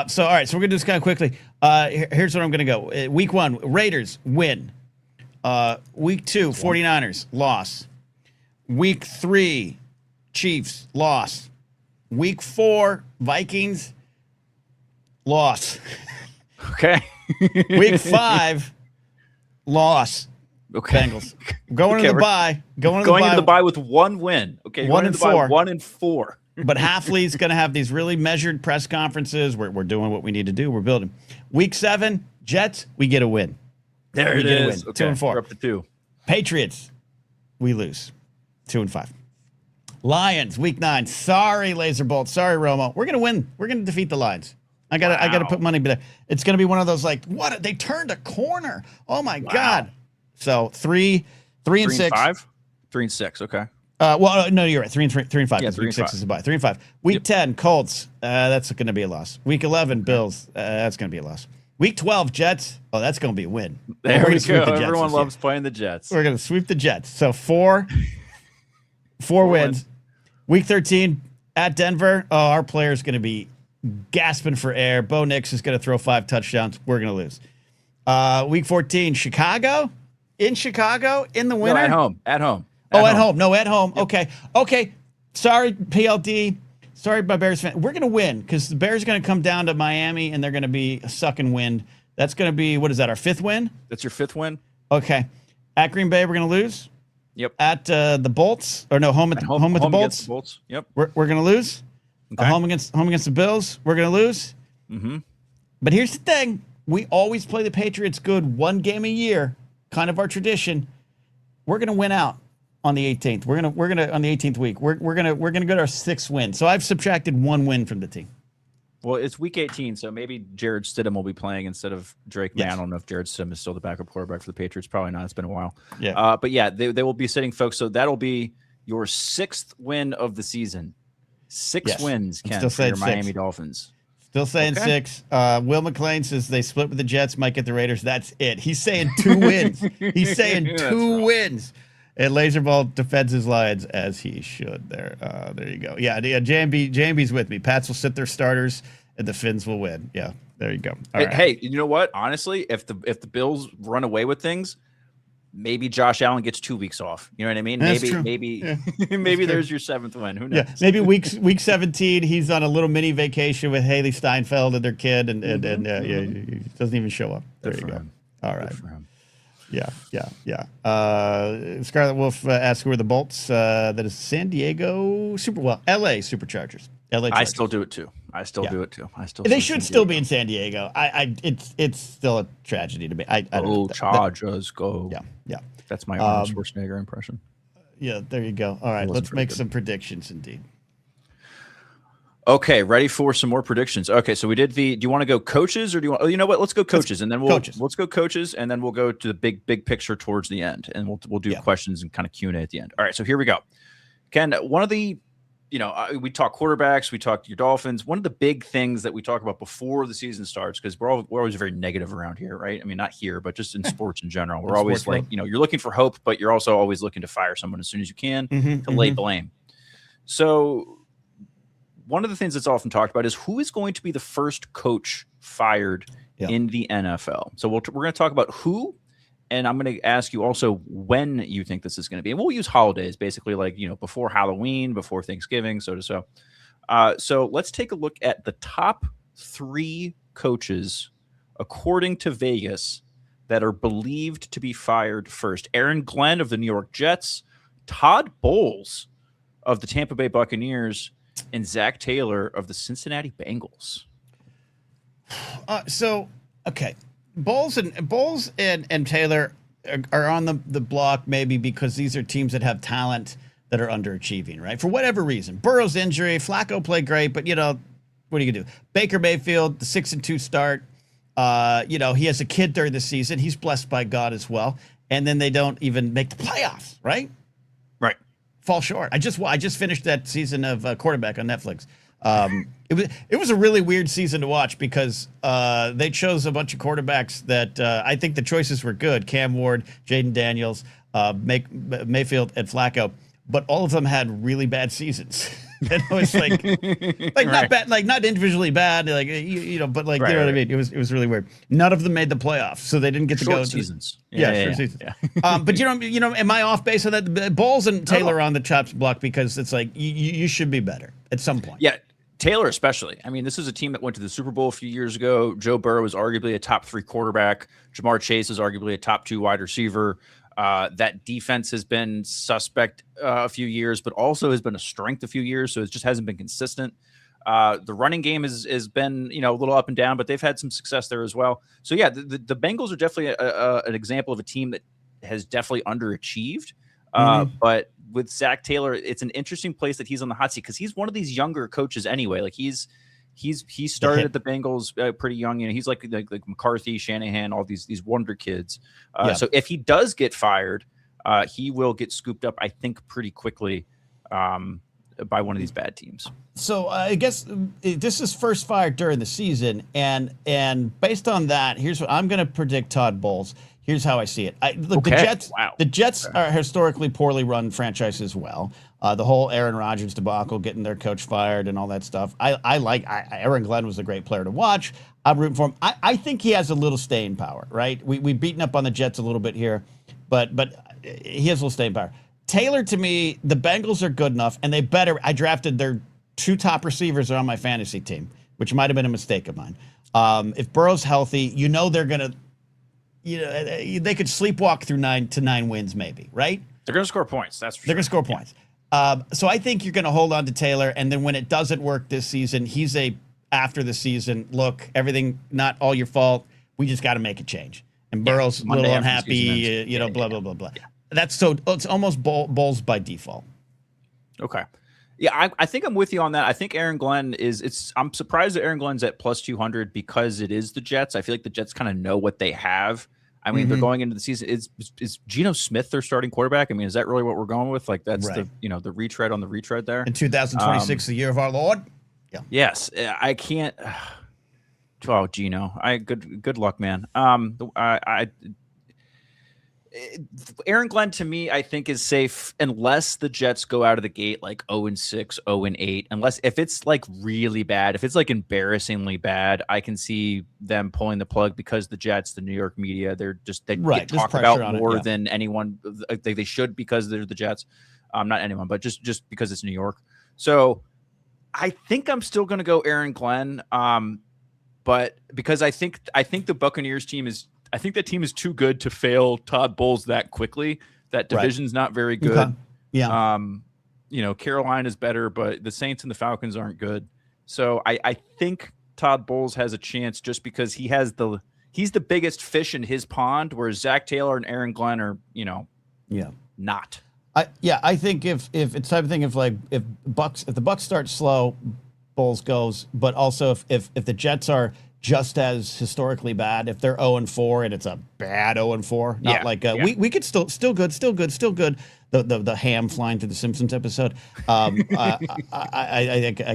So, all right, so we're going to do this kind of quickly. Here's what I'm going to go. Week 1, Raiders, win. Week 2, 49ers, loss. Week 3, Chiefs, loss. Week 4, Vikings, loss. Okay. Week 5, loss. Okay. Bengals. Going into the bye. Going into the bye with 1 win. Okay. 1 and 4. 1 and 4. But Halfley's going to have these really measured press conferences. We're doing what we need to do. We're building. Week 7, Jets, we get a win. There it is. Okay. 2 and 4. We're up to 2. Patriots, we lose. 2 and 5. Lions, week 9. Sorry, Laserbolt. Sorry, Romo. We're gonna win. We're gonna defeat the Lions. I gotta put money there. It's gonna be one of those like, what? They turned a corner. Oh my God. So 3 and 6. 5? 3 and 6. Okay. Well, no, you're right. 3 and 5. Yeah, 3 and 6 is a bye. 3 and 5. Week 10, Colts. That's gonna be a loss. Week 11, Bills. That's gonna be a loss. Week 12, Jets. Oh, that's going to be a win. There we go. Everyone loves playing the Jets. We're going to sweep the Jets. So 4 wins. Week 13, at Denver. Oh, our player's going to be gasping for air. Bo Nix is going to throw 5 touchdowns. We're going to lose. Week 14, Chicago. In Chicago, in the winter. No, at home. At home. No, at home. Yeah. Okay. Sorry, PLD. Sorry, my Bears fan. We're going to win because the Bears are going to come down to Miami and they're going to be sucking wind. That's going to be, what is that, our 5th win? That's your 5th win. Okay. At Green Bay, we're going to lose. Yep. At the Bolts, or no, home with the Bolts. The Bolts. Yep. We're going to lose. Okay. Home against the Bills, we're going to lose. Mm-hmm. But here's the thing: we always play the Patriots good 1 game a year, kind of our tradition. We're going to win out on the 18th. We're gonna on the 18th week. We're gonna go to our 6th win. So I've subtracted 1 win from the team. Well, it's week 18, so maybe Jared Stidham will be playing instead of Drake May. I don't know if Jared Stidham is still the backup quarterback for the Patriots. Probably not. It's been a while. Yeah. But yeah, they will be sitting folks. So that'll be your 6th win of the season. 6 wins, Ken, for your Miami Dolphins. Still saying 6. Will McClain says they split with the Jets, might get the Raiders. That's it. He's saying 2 wins. He's saying 2 wins. And Laserball defends his Lions as he should. There you go. Yeah, JMB's with me. Pats will sit their starters, and the Finns will win. Yeah, there you go. Hey, you know what? Honestly, if the Bills run away with things, maybe Josh Allen gets 2 weeks off. You know what I mean? Maybe maybe there's your 7th win. Who knows? Yeah, maybe week 17, he's on a little mini vacation with Haley Steinfeld and their kid, and he doesn't even show up. There you go. All right. Yeah. Scarlet Wolf asks who are the Bolts. That is San Diego LA Superchargers. LA Chargers. I still do it too. They should still be in San Diego. It's still a tragedy to me. I don't know. Chargers go. Yeah. That's my Arnold Schwarzenegger impression. Yeah, there you go. All right, let's make some predictions indeed. Okay, ready for some more predictions. Okay, so we did do you want to go coaches or do you want, you know what? Let's go coaches and then let's go coaches and then we'll go to the big picture towards the end and we'll do questions and kind of Q&A at the end. All right, so here we go. Ken, one of the, we talk quarterbacks, we talk your Dolphins. One of the big things that we talk about before the season starts, because we're always very negative around here, right? I mean, not here, but just in sports in general. We're always like, you're looking for hope, but you're also always looking to fire someone as soon as you can to lay blame. So one of the things that's often talked about is who is going to be the first coach fired in the NFL. So we're going to talk about who, and I'm going to ask you also when you think this is going to be. And we'll use holidays, basically like, before Halloween, before Thanksgiving, so. So let's take a look at the top 3 coaches, according to Vegas, that are believed to be fired first. Aaron Glenn of the New York Jets, Todd Bowles of the Tampa Bay Buccaneers, and Zach Taylor of the Cincinnati Bengals. Okay. Bowles and Taylor are on the block maybe because these are teams that have talent that are underachieving, right? For whatever reason. Burrow's injury, Flacco played great, but what are you going to do? Baker Mayfield, the 6-2 start. He has a kid during the season. He's blessed by God as well. And then they don't even make the playoffs, right? Right. Fall short. I just finished that season of Quarterback on Netflix. It was a really weird season to watch because they chose a bunch of quarterbacks that I think the choices were good. Cam Ward, Jaden Daniels, Mayfield, and Flacco, but all of them had really bad seasons. And it was not bad, not individually bad, but you know what I mean. It was really weird. None of them made the playoffs, so they didn't get to go seasons. Short seasons. Yeah. But am I off base on that? Bowles and Taylor are on the chops block because it's like you should be better at some point. Yeah. Taylor especially. I mean, this is a team that went to the Super Bowl a few years ago. Joe Burrow was arguably a top 3 quarterback. Jamar Chase is arguably a top 2 wide receiver. That defense has been suspect a few years, but also has been a strength a few years. So it just hasn't been consistent. The running game has been, a little up and down, but they've had some success there as well. So yeah, the Bengals are definitely an example of a team that has definitely underachieved. But with Zach Taylor, it's an interesting place that he's on the hot seat because he's one of these younger coaches anyway. Like he started at the Bengals pretty young. He's like McCarthy, Shanahan, all these wonder kids. So if he does get fired, he will get scooped up, I think, pretty quickly by one of these bad teams. So I guess this is first fired during the season, and based on that, here's what I'm going to predict. Todd Bowles. Here's how I see it. The Jets are historically poorly run franchises as well. The whole Aaron Rodgers debacle, getting their coach fired and all that stuff. Aaron Glenn was a great player to watch. I'm rooting for him. I think he has a little staying power, right? We've beaten up on the Jets a little bit here, but he has a little staying power. Taylor, to me, the Bengals are good enough, and I drafted their 2 top receivers are on my fantasy team, which might have been a mistake of mine. If Burrow's healthy, they're going to, they could sleepwalk through 9 wins maybe, right? They're going to score points. That's for sure. They're going to score points. So I think you're going to hold on to Taylor, and then when it doesn't work this season, he's after the season, look, everything, not all your fault. We just got to make a change. And Burrow's a little unhappy, blah, blah, blah, blah. Yeah. It's almost Bowles by default. Okay. Yeah, I think I'm with you on that. I think Aaron Glenn I'm surprised that Aaron Glenn's at plus 200 because it is the Jets. I feel like the Jets kind of know what they have. I mean, they're going into the season. Is Geno Smith their starting quarterback? I mean, is that really what we're going with? Like that's Right. the retread on the retread there. In 2026, the year of our Lord. Yeah. Yes, I can't. Oh, Geno, good luck, man. Aaron Glenn to me, I think is safe unless the Jets go out of the gate like 0-6, 0-8. Unless if it's like really bad, if it's like embarrassingly bad, I can see them pulling the plug because the Jets, the New York media, they get talked about more than anyone. They should because they're the Jets. Not anyone, but just because it's New York. So I think I'm still going to go Aaron Glenn. But because I think the Buccaneers team is. I think that team is too good to fail Todd Bowles that quickly. That division's not very good. Okay. Yeah. Carolina's better, but the Saints and the Falcons aren't good. So I think Todd Bowles has a chance just because he's the biggest fish in his pond, whereas Zach Taylor and Aaron Glenn are, not. I think if it's type of thing if the Bucs start slow, Bowles goes, but also if the Jets are just as historically bad, if they're 0-4 and it's a bad 0-4, not we could still good. The ham flying to the Simpsons episode. I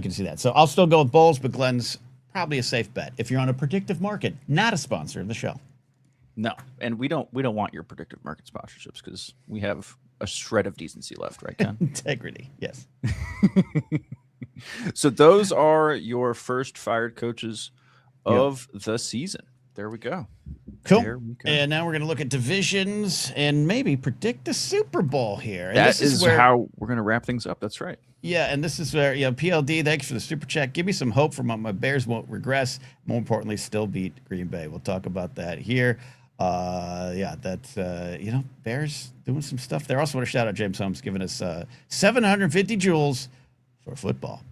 can see that. So I'll still go with Bowles, but Glenn's probably a safe bet if you're on a predictive market, not a sponsor of the show. No, and we don't want your predictive market sponsorships because we have a shred of decency left, right, Ken? Integrity, yes. So those are your first fired coaches of the season. There we go. Cool. And now we're going to look at divisions and maybe predict the Super Bowl here. And this is how we're going to wrap things up. That's right. Yeah, and this is where, PLD, thanks for the super chat. Give me some hope for my Bears won't regress. More importantly, still beat Green Bay. We'll talk about that here. That's, Bears doing some stuff there. Also want to shout out James Holmes giving us 750 joules for football.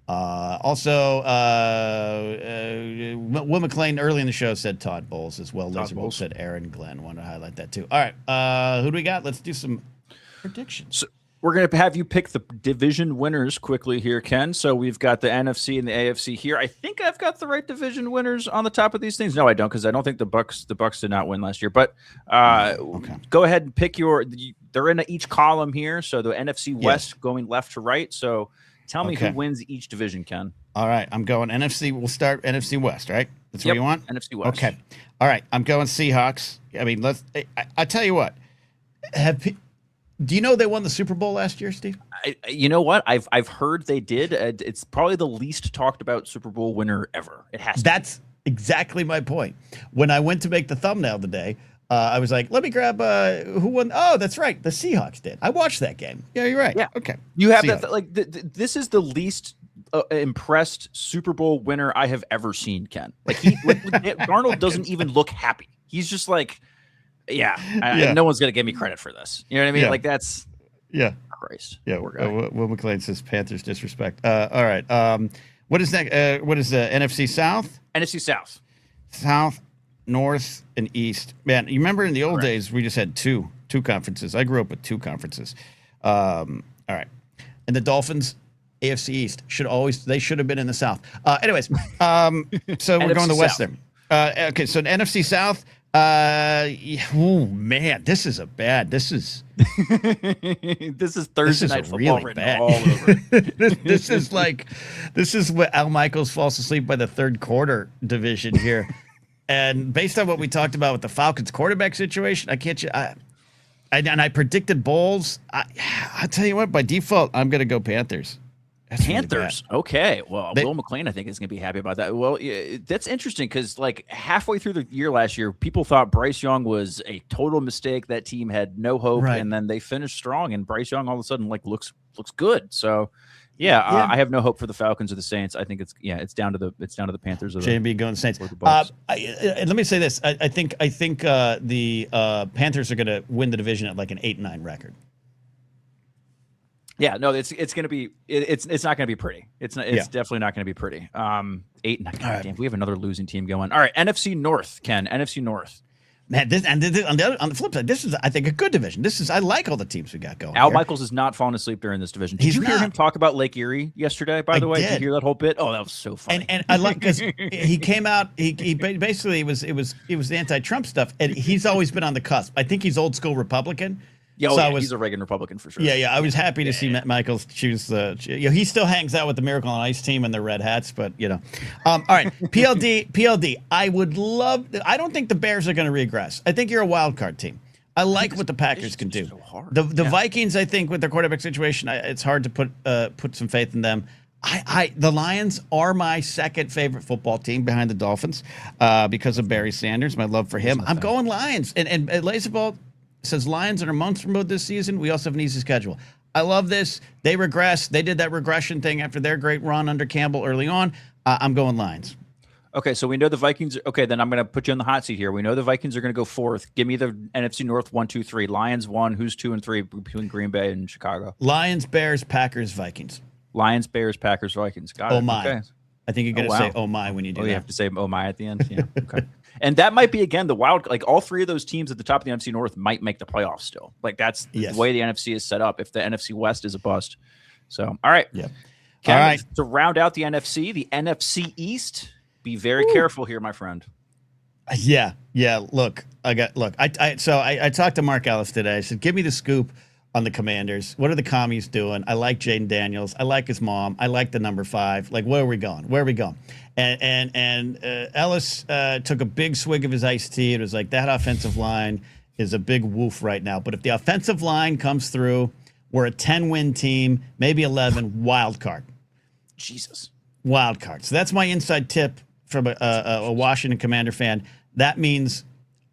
Will McClain early in the show said Todd Bowles as well. Lizard said Aaron Glenn. Want to highlight that too. All right. Who do we got? Let's do some predictions. So we're going to have you pick the division winners quickly here, Ken. So we've got the NFC and the AFC here. I think I've got the right division winners on the top of these things. No, I don't, because I don't think the Bucks did not win last year. But Go ahead and pick they're in each column here. So the NFC West going left to right. So tell me who wins each division, Ken. All right. I'm going NFC. We'll start NFC West, right? That's what you want? NFC West. Okay. All right. I'm going Seahawks. I mean, I tell you what. Do you know they won the Super Bowl last year, Steve? You know what? I've heard they did. It's probably the least talked about Super Bowl winner ever. It has to. That's exactly my point. When I went to make the thumbnail today, I was like, let me grab who won. Oh, that's right. The Seahawks did. I watched that game. Yeah, you're right. Yeah. Okay. You have Seahawks. That. This is the least impressed Super Bowl winner I have ever seen, Ken. Darnold doesn't even look happy. He's just like, no one's going to give me credit for this. You know what I mean? Yeah. Like that's Christ. Yeah. Will McClain says Panthers disrespect. All right. What is that? What is the NFC South? NFC South. South, North, and East. Man, you remember in the old days we just had two conferences. I grew up with two conferences. All right. And the Dolphins, AFC East, should have been in the South. Anyways, so we're going to the West there. Okay, so the NFC South. Oh man, this is this is Thursday night football really bad. All over. this is what Al Michaels falls asleep by the third quarter division here. And based on what we talked about with the Falcons quarterback situation, I predicted Bowles. I tell you what, by default, I'm going to go Panthers. That's Panthers. Really okay. Well, Will McClain, I think, is going to be happy about that. Well, that's interesting because halfway through the year last year, people thought Bryce Young was a total mistake. That team had no hope, and then they finished strong, and Bryce Young all of a sudden looks good. So, I have no hope for the Falcons or the Saints. I think it's down to the Panthers. Or JB going to Saints. Let me say this: I think the Panthers are going to win the division at like an 8-9 record. Yeah, no, it's going to be it's not going to be pretty. It's definitely not going to be pretty. 8-9. Damn, we have another losing team going. All right, NFC North, Ken. NFC North. Man, on the flip side, this is, I think, a good division. I like all the teams we got going. Al here. Michaels is not falling asleep during this division. Did He's you hear not. him talk about Lake Erie yesterday, by the way? Did you did. hear that whole bit? Oh, that was so funny. And I like, because he came out, he basically, it was the anti-Trump stuff, and he's always been on the cusp. I think he's old school Republican. Yeah, he's a Reagan Republican for sure. Yeah. I was happy to see Michaels choose the. He still hangs out with the Miracle on Ice team and the Red Hats, but all right, PLD. I would love. I don't think the Bears are going to regress. I think you're a wild card team. I like what the Packers can do. So hard. The Vikings, I think, with their quarterback situation, it's hard to put some faith in them. The Lions are my second favorite football team behind the Dolphins because of Barry Sanders, my love for him. I'm going Lions. And Laserbolt says Lions are in monster mode this season. We also have an easy schedule. I love this. They regress. They did that regression thing after their great run under Campbell early on. I'm going Lions. Okay, so we know the Vikings. Okay, then I'm going to put you on the hot seat here. We know the Vikings are going to go fourth. Give me the NFC North 1, 2, 3. Lions 1. Who's 2 and 3 between Green Bay and Chicago? Lions, Bears, Packers, Vikings. Lions, Bears, Packers, Vikings. Got it. Oh my! Okay. I think you're going to say "oh my" when you do that. You have to say "oh my" at the end. Yeah. Okay. And that might be, again, the wild, like all three of those teams at the top of the NFC North might make the playoffs still. Like that's the way the NFC is set up if the NFC West is a bust. So, all right. Yeah. All right. To round out the NFC East, be very careful here, my friend. Yeah. Look, I talked to Mark Ellis today. I said, give me the scoop on the Commanders. What are the commies doing? I like Jaden Daniels. I like his mom. I like the number 5. Like, where are we going? And Ellis took a big swig of his iced tea. It was like, that offensive line is a big woof right now. But if the offensive line comes through, we're a 10-win team, maybe 11, wild card. Jesus. Wild card. So that's my inside tip from a Washington Commander fan. That means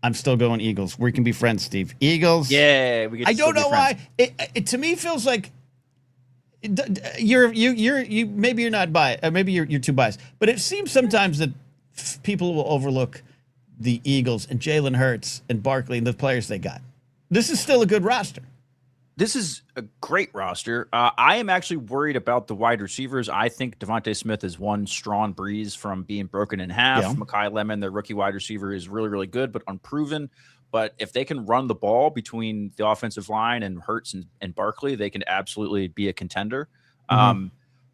I'm still going Eagles. We can be friends, Steve. Eagles. Yeah, I don't know why. It to me feels like you're maybe you're not biased, maybe you're too biased. But it seems sometimes that people will overlook the Eagles and Jalen Hurts and Barkley and the players they got. This is still a good roster. This is a great roster. I am actually worried about the wide receivers. I think Devontae Smith is one strong breeze from being broken in half. Yeah. Mekhi Lemon, their rookie wide receiver, is really, really good, but unproven. But if they can run the ball between the offensive line and Hurts and Barkley, they can absolutely be a contender.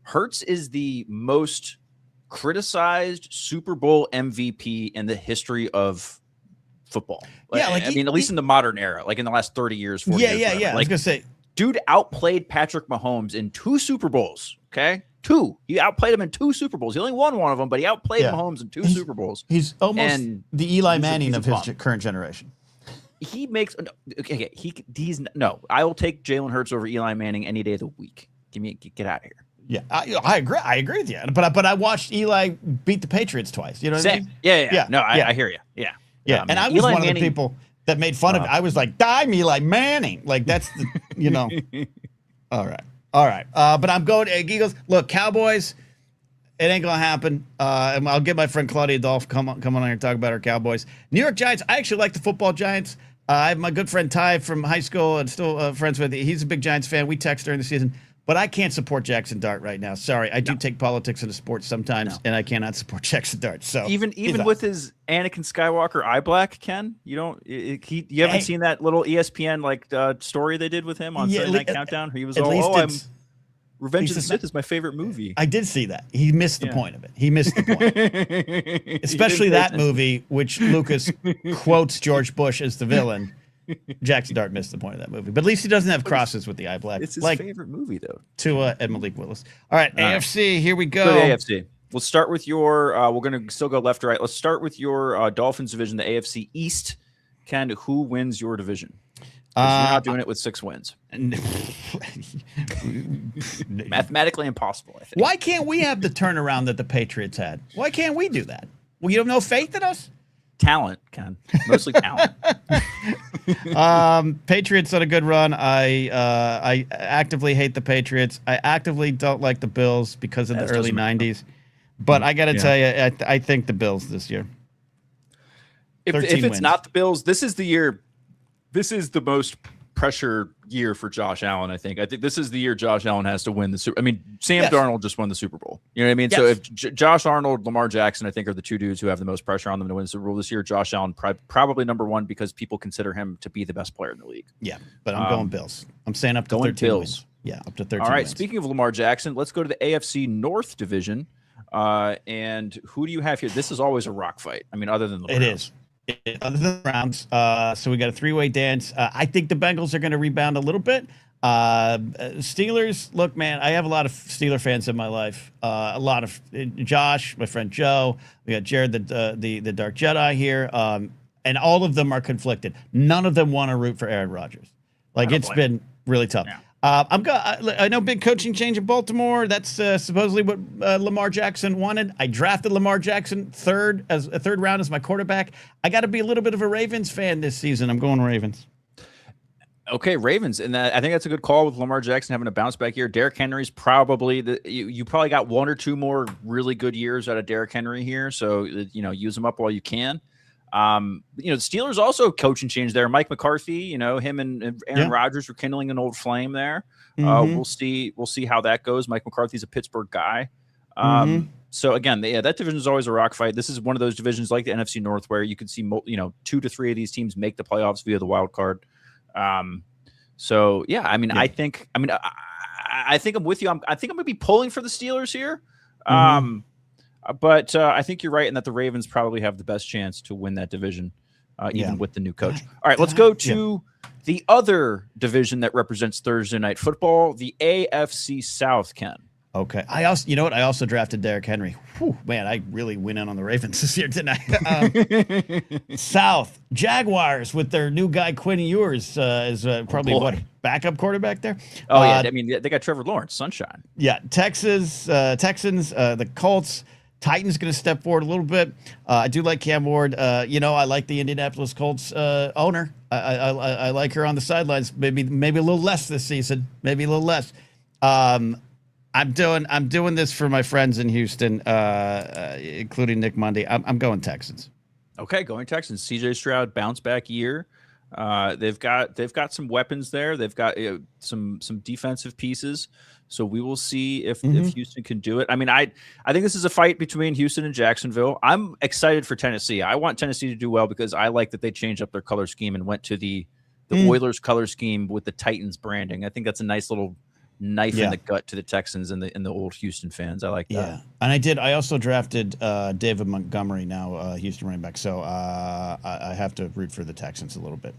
Hurts is the most criticized Super Bowl MVP in the history of football. Yeah, I mean, at least in the modern era, like in the last 30 years, 40 years. Yeah. Like, I was gonna say, dude outplayed Patrick Mahomes in 2 Super Bowls. Okay, 2. He outplayed him in 2 Super Bowls. He only won one of them, but he outplayed Mahomes in 2 Super Bowls. He's almost the Eli Manning of his current generation. He makes I will take Jalen Hurts over Eli Manning any day of the week. Get out of here. Yeah, I agree. I agree with you. But I watched Eli beat the Patriots twice. You know what I mean? Yeah. No, I hear you. Yeah. And I was Eli one Manning, of the people that made fun of it. I was like, "I'm Eli Manning." Like that's the, All right. But I'm going to Eagles. Look, Cowboys. It ain't gonna happen. And I'll get my friend Claudia Dolph come on here and talk about our Cowboys. New York Giants. I actually like the football Giants. I have my good friend Ty from high school and still friends with. He's a big Giants fan. We text during the season. But I can't support Jackson Dart right now. Sorry, I do take politics into sports sometimes, and I cannot support Jackson Dart. So even with his Anakin Skywalker eye black, Ken, you haven't seen that little ESPN story they did with him on Sunday Night Countdown. He was Revenge of the Sith is my favorite movie. I did see that. He missed the point of it. He missed the point, especially that movie, which Lucas quotes George Bush as the villain. Jackson Dart missed the point of that movie, but at least he doesn't have crosses with the eye black. It's his favorite movie, though. Tua and Malik Willis. All right, AFC. Here we go. AFC. We'll start with your. We're going to still go left to right. Let's start with your Dolphins division, the AFC East. Ken, who wins your division? You're not doing it with 6 wins. Mathematically impossible, I think. Why can't we have the turnaround that the Patriots had? Why can't we do that? Well, you have no faith in us? Talent, Ken. Mostly talent. Patriots had a good run. I actively hate the Patriots. I actively don't like the Bills because of the early 90s. But I got to tell you, I think the Bills this year. If it's not the Bills, this is the year. This is the most pressure year for Josh Allen. I think this is the year Josh Allen has to win the Super. I mean, Sam Darnold just won the Super Bowl. You know what I mean? Yes. So if Josh Arnold, Lamar Jackson, I think are the two dudes who have the most pressure on them to win the Super Bowl this year. Josh Allen probably number one because people consider him to be the best player in the league. Yeah, but I'm going Bills. I'm saying up to 13 wins. Yeah, up to 13. All right. Wins. Speaking of Lamar Jackson, let's go to the AFC North division. And who do you have here? This is always a rock fight. I mean, other than the Browns. It is. Other than the Browns. So we got a three-way dance. I think the Bengals are going to rebound a little bit. Steelers, look, man, I have a lot of Steeler fans in my life. A lot of Josh, my friend Joe. We got Jared, the Dark Jedi here. And all of them are conflicted. None of them want to root for Aaron Rodgers. Like, it's been really tough. Yeah. I know big coaching change in Baltimore. That's supposedly what Lamar Jackson wanted. I drafted Lamar Jackson third round as my quarterback. I got to be a little bit of a Ravens fan this season. I'm going Ravens. Okay, Ravens, and I think that's a good call with Lamar Jackson having a bounce back year. Derrick Henry's probably you probably got one or two more really good years out of Derrick Henry here. So use them up while you can. The Steelers also coaching change there. Mike McCarthy, him and Aaron Rodgers were kindling an old flame there. We'll see how that goes. Mike McCarthy's a Pittsburgh guy. So again, that division is always a rock fight. This is one of those divisions like the NFC North where you could see 2 to 3 of these teams make the playoffs via the wild card. So yeah, I mean, I think I'm with you. I think I'm gonna be pulling for the Steelers here. But I think you're right in that the Ravens probably have the best chance to win that division, even with the new coach. All right, let's go to the other division that represents Thursday Night Football, the AFC South, Ken. Okay. I also drafted Derrick Henry. Whew, man, I really went in on the Ravens this year tonight. South Jaguars with their new guy Quinn Ewers is probably backup quarterback there. Oh yeah, I mean they got Trevor Lawrence, sunshine. Yeah, Texans, the Colts. Titans going to step forward a little bit. I do like Cam Ward. I like the Indianapolis Colts owner. I like her on the sidelines. Maybe a little less this season. Maybe a little less. I'm doing this for my friends in Houston, including Nick Mundy. I'm going Texans. Okay, going Texans. CJ Stroud bounce back year. They've got some weapons there. They've got some defensive pieces. So we will see if Houston can do it. I mean, I think this is a fight between Houston and Jacksonville. I'm excited for Tennessee. I want Tennessee to do well because I like that they changed up their color scheme and went to the Oilers color scheme with the Titans branding. I think that's a nice little knife in the gut to the Texans and the old Houston fans. I like that. Yeah, and I also drafted David Montgomery, now Houston running back. So I have to root for the Texans a little bit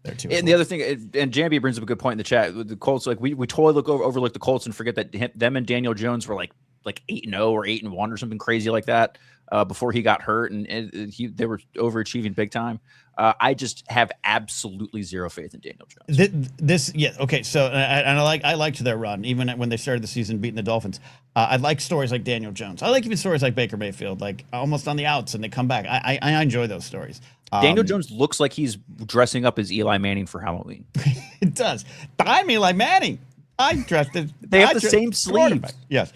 there too. And the other thing, and Jambi brings up a good point in the chat. The Colts, like we totally overlook the Colts and forget that them and Daniel Jones were like 8-0 or 8-1 or something crazy like that before he got hurt, and they were overachieving big time. I just have absolutely zero faith in Daniel Jones. Okay. So I liked their run even when they started the season beating the Dolphins. I like stories like Daniel Jones. I like even stories like Baker Mayfield, like almost on the outs and they come back. I enjoy those stories. Daniel Jones looks like he's dressing up as Eli Manning for Halloween. It does. I'm Eli Manning. I dressed it. They have the same sleeves. Yes.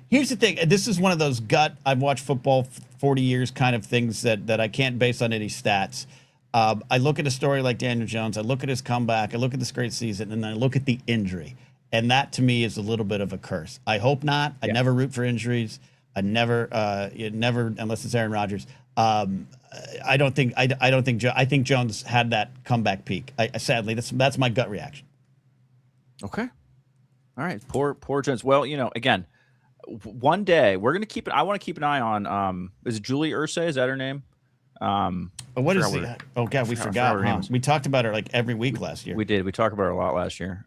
Here's the thing. This is one of those I've watched football 40 years kind of things that I can't base on any stats. I look at a story like Daniel Jones. I look at his comeback. I look at this great season, and then I look at the injury. And that to me is a little bit of a curse. I hope not. I never root for injuries. I never, unless it's Aaron Rodgers. I think Jones had that comeback peak. Sadly, that's my gut reaction. Okay. All right. Poor Jones. Well, again, one day we're going to I want to keep an eye on, is it Julie Irsay? Is that her name? What is it? Oh God, we forgot. Huh? We talked about her like every week last year. We did. We talked about her a lot last year.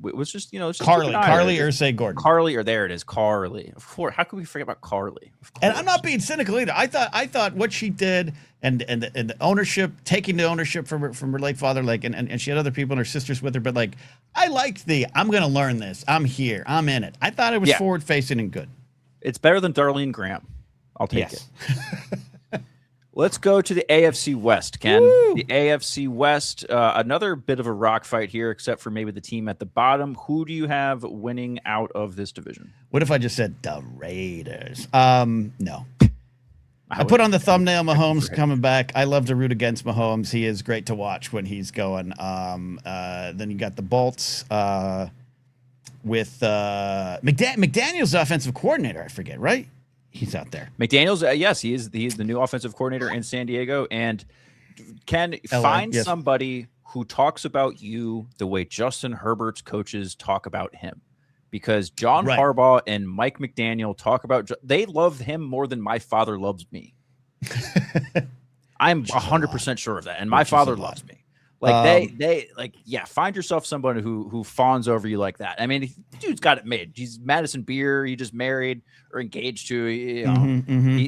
It was just, Carly Irsay Gordon. Carly, or there it is, Carly. How could we forget about Carly? And I'm not being cynical either. I thought what she did and the ownership, taking the ownership from her late father, like, and she had other people and her sisters with her, but like, I liked I'm going to learn this. I'm here. I'm in it. I thought it was forward facing and good. It's better than Darlene Graham. I'll take it. Let's go to the AFC West, Ken. Woo! The AFC West, another bit of a rock fight here, except for maybe the team at the bottom. Who do you have winning out of this division? What if I just said the Raiders? No. I put on the thumbnail. Mahomes coming back. I love to root against Mahomes. He is great to watch when he's going. Then you got the Bolts with McDaniel's offensive coordinator. I forget, right? He's out there. McDaniel's, yes, he is the new offensive coordinator in San Diego, and can LA, find yes. somebody who talks about you the way Justin Herbert's coaches talk about him. Because John Harbaugh and Mike McDaniel talk about, they love him more than my father loves me. I'm 100% sure of that. And my father loves me. Like they find yourself somebody who fawns over you like that. I mean, dude's got it made. He's Madison Beer. He just married or engaged to,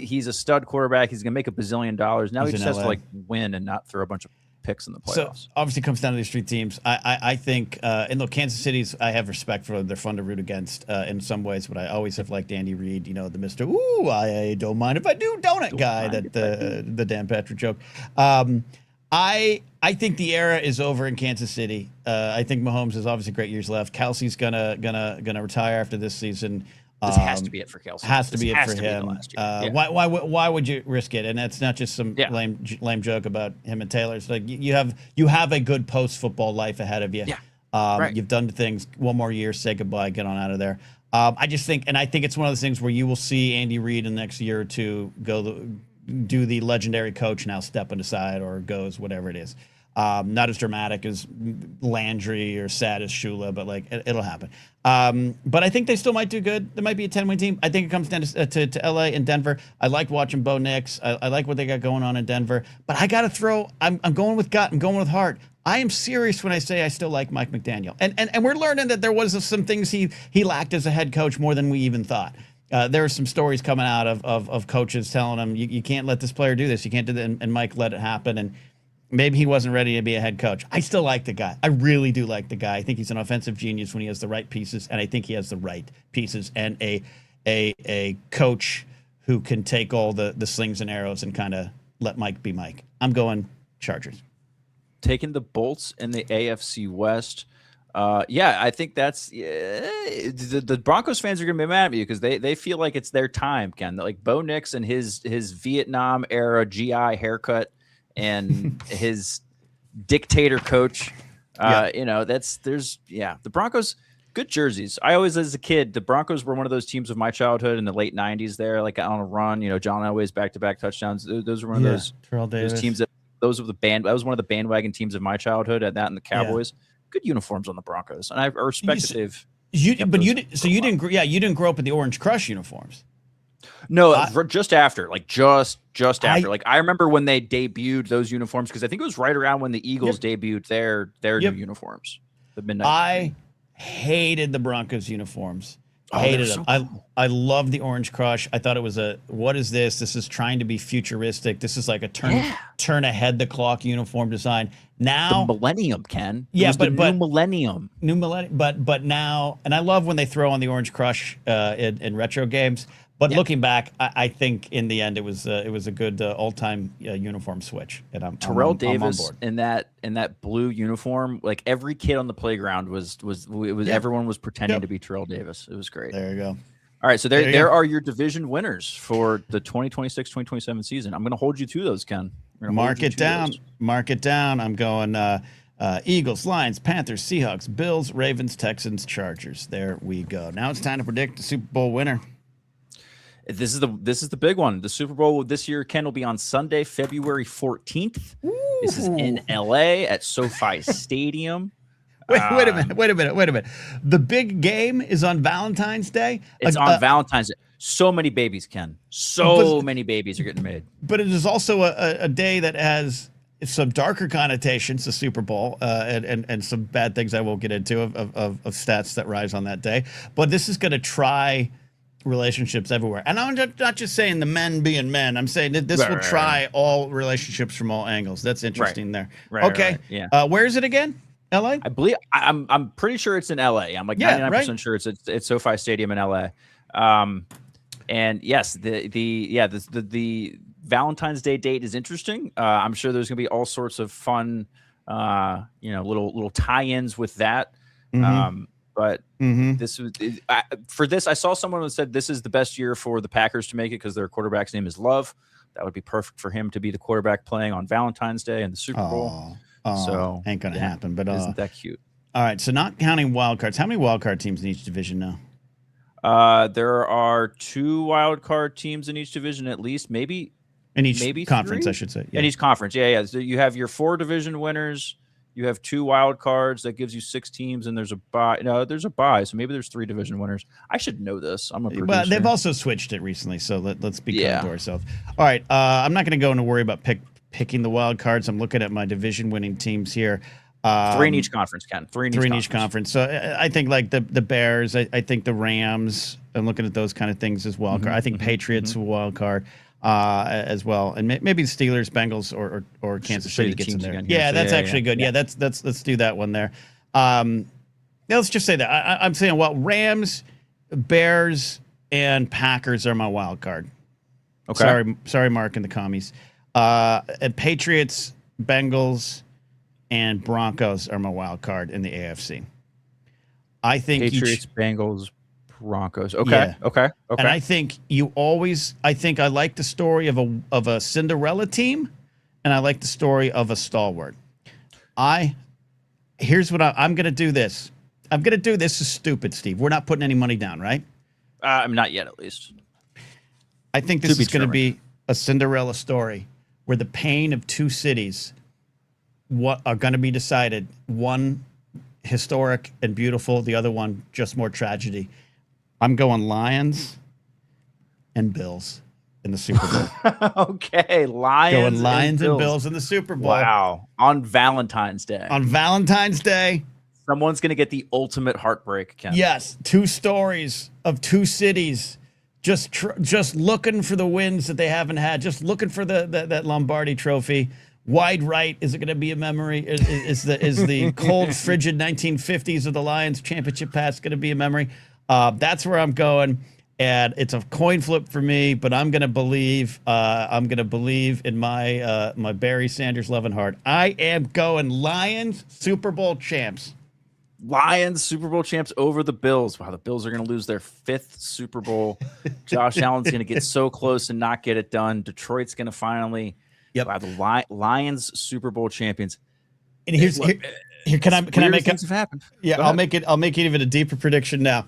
he's a stud quarterback. He's going to make $1 bazillion. Now he just has to like win and not throw a bunch of picks in the playoffs. So obviously it comes down to these three teams. I think, and look, Kansas City's, I have respect for them. They're fun to root against in some ways, but I always have liked Andy Reid, the Mr. Ooh, I don't mind if I do donut guy, the Dan Patrick joke. I think the era is over in Kansas City. I think Mahomes has obviously great years left. Kelsey's gonna retire after this season. This has to be it for Kelsey. Has to be it for him. Why would you risk it? And that's not just some lame joke about him and Taylor. It's like you have a good post football life ahead of you. Yeah. You've done things. One more year, say goodbye, get on out of there. I just think, and I think it's one of those things where you will see Andy Reid in the next year or two do the legendary coach now stepping aside or goes, whatever it is. Not as dramatic as Landry or sad as Shula, but like it'll happen. But I think they still might do good. There might be a 10-win team. I think it comes down to LA and Denver. I like watching Bo Nix. I like what they got going on in Denver. But I got to throw. I'm going with gut. I'm going with heart. I am serious when I say I still like Mike McDaniel. And we're learning that there was some things he lacked as a head coach more than we even thought. There are some stories coming out of coaches telling him you can't let this player do this. You can't do that. And Mike let it happen. And maybe he wasn't ready to be a head coach. I still like the guy. I really do like the guy. I think he's an offensive genius when he has the right pieces, and I think he has the right pieces and a coach who can take all the slings and arrows and kind of let Mike be Mike. I'm going Chargers. Taking the Bolts in the AFC West. I think that's the Broncos fans are going to be mad at me because they feel like it's their time, Ken. Like Bo Nix and his Vietnam era GI haircut and his dictator coach. The Broncos, good jerseys. I always, as a kid, the Broncos were one of those teams of my childhood in the late 90s there, like on a run, John Elway's back-to-back touchdowns. Those were one of those teams that was one of the bandwagon teams of my childhood, at that and the Cowboys. Good uniforms on the Broncos. And I respect that they've you didn't grow up with the Orange Crush uniforms. No, just after. I remember when they debuted those uniforms because I think it was right around when the Eagles debuted their new uniforms. The midnight. I hated the Broncos uniforms. Hated them. Cool. I love the Orange Crush. I thought it was what is this? This is trying to be futuristic. This is like a turn ahead the clock uniform design. Now the millennium, Ken. But new millennium. But now, and I love when they throw on the Orange Crush in retro games. But looking back, I think in the end it was a good all-time uniform switch. And Terrell Davis in that blue uniform, like every kid on the playground was everyone was pretending to be Terrell Davis. It was great. There you go. All right, so there are your division winners for the 2026-2027 season. I'm going to hold you to those, Ken. Mark it down. Mark it down. I'm going Eagles, Lions, Panthers, Seahawks, Bills, Ravens, Texans, Chargers. There we go. Now it's time to predict the Super Bowl winner. This is the big one. The Super Bowl this year, Ken, will be on Sunday, February 14th. Ooh. This is in LA at SoFi Stadium. Wait a minute. The big game is on Valentine's Day? It's on Valentine's Day. So many babies, Ken. Many babies are getting made. But it is also a day that has some darker connotations, the Super Bowl, and some bad things I won't get into of stats that rise on that day. But this is going to try relationships everywhere. And I'm not just saying the men being men. I'm saying that this will try all relationships from all angles. That's interesting there. Okay. Yeah. Where is it again? LA? I believe I'm pretty sure it's in LA. I'm like 99% sure it's SoFi Stadium in LA. And yes, the Valentine's Day date is interesting. I'm sure there's going to be all sorts of fun, little tie-ins with that. Mm-hmm. This was for this. I saw someone who said this is the best year for the Packers to make it because their quarterback's name is Love. That would be perfect for him to be the quarterback playing on Valentine's Day and the Super Bowl. So ain't gonna happen. But isn't that cute? All right, so not counting wild cards, how many wild card teams in each division now? There are 2 wild card teams in each division, at least. Maybe conference, 3? I should say. Yeah. In each conference, yeah. So you have your 4 division winners. You have 2 wild cards. That gives you 6 teams, and there's a bye. No, there's a bye, so maybe there's 3 division winners. I should know this. I'm a producer. Well, they've also switched it recently, so let's be kind to ourselves. All right, I'm not going to go into worry about picking the wild cards. I'm looking at my division-winning teams here. 3 in each conference, Ken. 3 in each conference. So I think like the Bears. I think the Rams. I'm looking at those kind of things as wild card. I think Patriots a wild card. As well, and maybe the Steelers, Bengals, or Kansas City gets in there. Yeah, that's actually good. Yeah, let's do that one there. Let's just say that I'm saying, well, Rams, Bears, and Packers are my wild card. Okay. Sorry, Mark and the commies. And Patriots, Bengals, and Broncos are my wild card in the AFC. I think Patriots, Bengals, Broncos. Okay. Yeah. Okay. And I think I like the story of a Cinderella team, and I like the story of a stalwart. Here's what I'm going to do this. I'm going to do this is stupid, Steve. We're not putting any money down, right? Not yet, at least. I think this is going to be a Cinderella story where the pain of 2 cities are going to be decided. One historic and beautiful, the other one just more tragedy. I'm going Lions and Bills in the Super Bowl. Okay, Lions and Bills in the Super Bowl. Wow, on Valentine's Day. On Valentine's Day. Someone's going to get the ultimate heartbreak, Ken. Yes, 2 stories of 2 cities just looking for the wins that they haven't had, just looking for that Lombardi trophy. Wide right, is it going to be a memory? Is the cold, frigid 1950s of the Lions championship pass going to be a memory? That's where I'm going, and it's a coin flip for me. But I'm going to believe. I'm going to believe in my Barry Sanders loving heart. I am going Lions Super Bowl champs. Lions Super Bowl champs over the Bills. Wow, the Bills are going to lose their 5th Super Bowl. Josh Allen's going to get so close and not get it done. Detroit's going to finally. Yep. Wow, the Lions Super Bowl champions. And here can I make things have happened. Yeah, I'll make it even a deeper prediction now.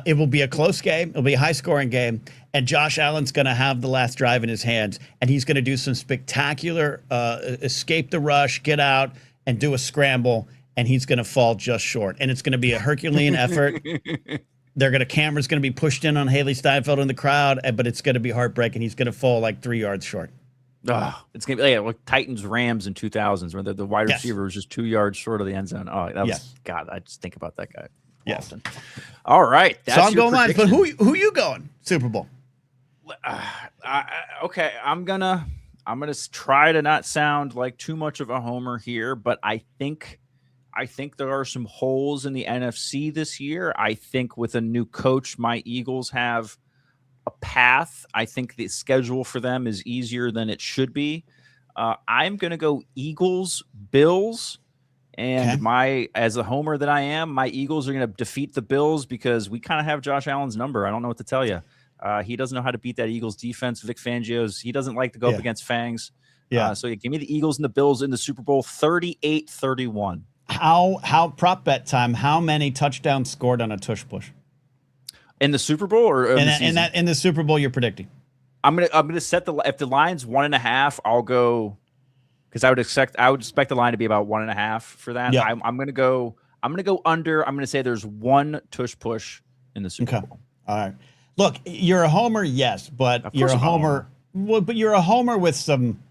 It will be a close game. It'll be a high-scoring game, and Josh Allen's going to have the last drive in his hands, and he's going to do some spectacular escape the rush, get out, and do a scramble, and he's going to fall just short. And it's going to be a Herculean effort. Camera's going to be pushed in on Haley Steinfeld in the crowd, but it's going to be heartbreaking. He's going to fall like 3 yards short. It's gonna be like Titans Rams in 2000s, where the wide receiver was just 2 yards short of the end zone. Oh, that was God. I just think about that guy often. All right, so I'm going Lions, but who you going Super Bowl? Okay, I'm gonna try to not sound like too much of a homer here, but I think there are some holes in the NFC this year. I think with a new coach, my Eagles have a path. I think the schedule for them is easier than it should be. I'm going to go Eagles, Bills, and as a homer that I am, my Eagles are going to defeat the Bills because we kind of have Josh Allen's number. I don't know what to tell you. He doesn't know how to beat that Eagles defense. Vic Fangio's, he doesn't like to go up against Fangs. So give me the Eagles and the Bills in the Super Bowl 38-31. How prop bet time? How many touchdowns scored on a tush push? In the Super Bowl or in the Super Bowl you're predicting? I'm gonna set if the line's 1.5, I'll go because I would expect the line to be about 1.5 for that. Yeah. I'm gonna go under. I'm gonna say there's 1 tush push in the Super Bowl. All right. Look, you're a homer, yes, but you're a homer. Well, but you're a homer with some.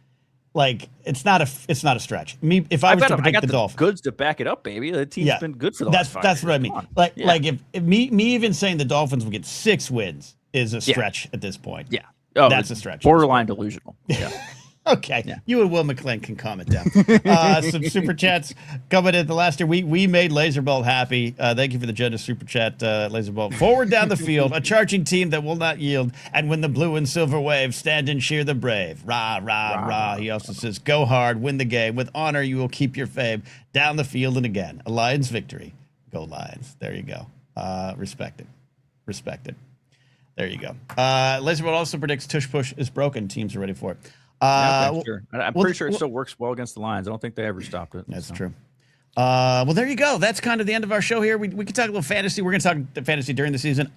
Like it's not a stretch. If I was to predict the Dolphins, goods to back it up, baby. The team's been good for the last 5 That's years. what I mean. Like if me even saying the Dolphins will get 6 wins is a stretch at this point. Yeah, that's a stretch. Borderline delusional. Yeah. Okay, you and Will McClain can comment down. Some super chats coming in the last year. We made Laserbolt happy. Thank you for the generous super chat, Laserbolt. Forward down the field, a charging team that will not yield. And when the blue and silver wave, stand and cheer the brave. Rah, rah, rah. He also says, go hard, win the game. With honor, you will keep your fame. Down the field and again. A Lions victory. Go Lions. There you go. Respect it. There you go. Laserbolt also predicts tush push is broken. Teams are ready for it. Yeah, okay, sure. I'm pretty sure it still works well against the Lions. I don't think they ever stopped it. That's true. Well, there you go. That's kind of the end of our show here. We can talk a little fantasy. We're going to talk fantasy during the season.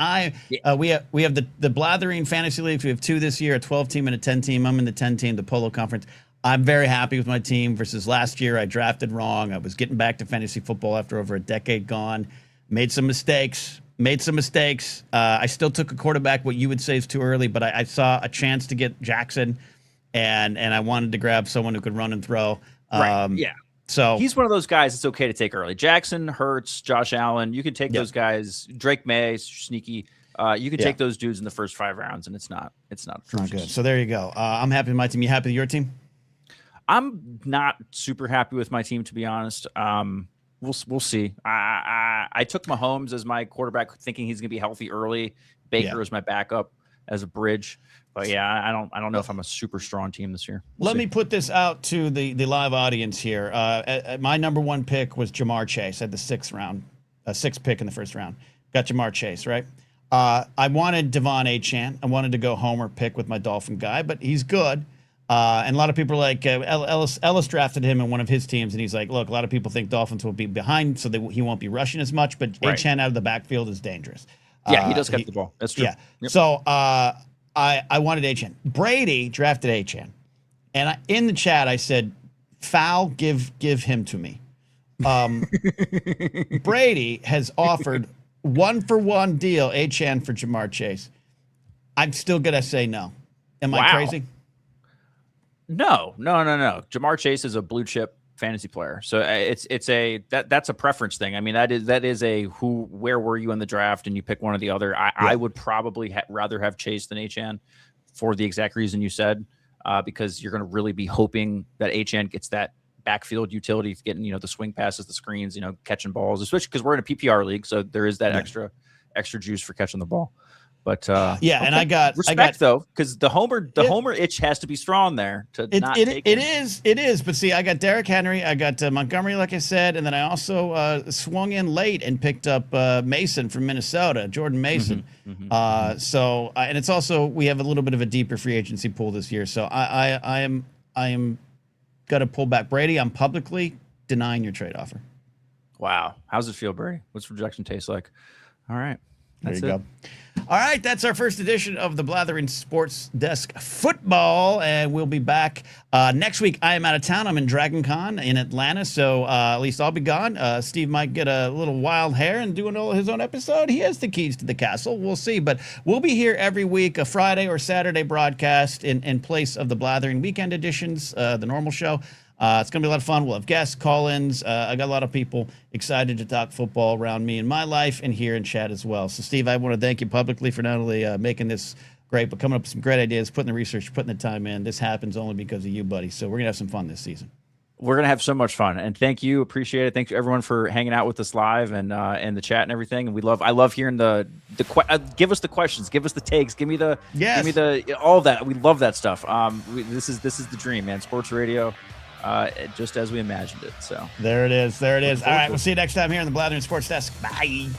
We have the Blathering Fantasy Leagues. We have 2 this year, a 12-team and a 10-team. I'm in the 10-team, the Polo Conference. I'm very happy with my team versus last year. I drafted wrong. I was getting back to fantasy football after over a decade gone. Made some mistakes. I still took a quarterback, what you would say is too early, but I saw a chance to get Jackson, and I wanted to grab someone who could run and throw. Right. Yeah. So he's one of those guys it's okay to take early. Jackson, Hurts, Josh Allen, you can take those guys. Drake May, sneaky. You can take those dudes in the first 5 rounds, and it's not good. So there you go. I'm happy with my team. You happy with your team? I'm not super happy with my team, to be honest. We'll see. I took Mahomes as my quarterback, thinking he's going to be healthy early. Baker is my backup as a bridge. But yeah, I don't know if I'm a super strong team this year. Let me put this out to the live audience here. My number 1 pick was Jamar Chase at the 6th pick in the first round. Got Jamar Chase, right? I wanted Devon Achane. I wanted to go homer pick with my Dolphin guy, but he's good. And a lot of people are like, Ellis drafted him in one of his teams, and he's like, look, a lot of people think Dolphins will be behind, so he won't be rushing as much, but Achane out of the backfield is dangerous. Yeah, he does get the ball. That's true. Yeah. Yep. So I wanted Achane. Brady drafted Achane. And in the chat, I said, foul, give him to me. Brady has offered 1-for-1 deal, Achane for Jamar Chase. I'm still going to say no. Am I crazy? No. Jamar Chase is a blue chip fantasy player, so that's a preference thing. I mean, that is a where were you in the draft, and you pick one or the other. I would probably rather have Chase than Achane for the exact reason you said, because you're going to really be hoping that Achane gets that backfield utility, getting the swing passes, the screens, catching balls, especially because we're in a PPR league, so there is that extra juice for catching the ball. But and I got respect though, because the homer itch has to be strong there to not take it. It is. But see, I got Derrick Henry, I got Montgomery, like I said, and then I also swung in late and picked up Mason from Minnesota, Jordan Mason. So and it's also, we have a little bit of a deeper free agency pool this year. So I am going to pull back. Brady, I'm publicly denying your trade offer. Wow, how's it feel, Brady? What's rejection taste like? All right. There you go. All right, that's our first edition of the Blathering Sportsdesk Football, and we'll be back next week. I am out of town. I'm in Dragon Con in Atlanta, so at least I'll be gone. Steve might get a little wild hair and do his own episode. He has the keys to the castle. We'll see, but we'll be here every week, a Friday or Saturday broadcast in place of the Blathering weekend editions, the normal show. It's going to be a lot of fun. We'll have guests, call-ins. I got a lot of people excited to talk football around me in my life and here in chat as well. So, Steve, I want to thank you publicly for not only making this great, but coming up with some great ideas, putting the research, putting the time in. This happens only because of you, buddy. So we're going to have some fun this season. We're going to have so much fun. And thank you. Appreciate it. Thank you, everyone, for hanging out with us live and the chat and everything. And I love hearing give us the questions, give us the takes, give me all of that. We love that stuff. This is the dream, man. Sports radio. Just as we imagined it. So there it is. All right, we'll see you next time here on the Blathering Sports Desk. Bye.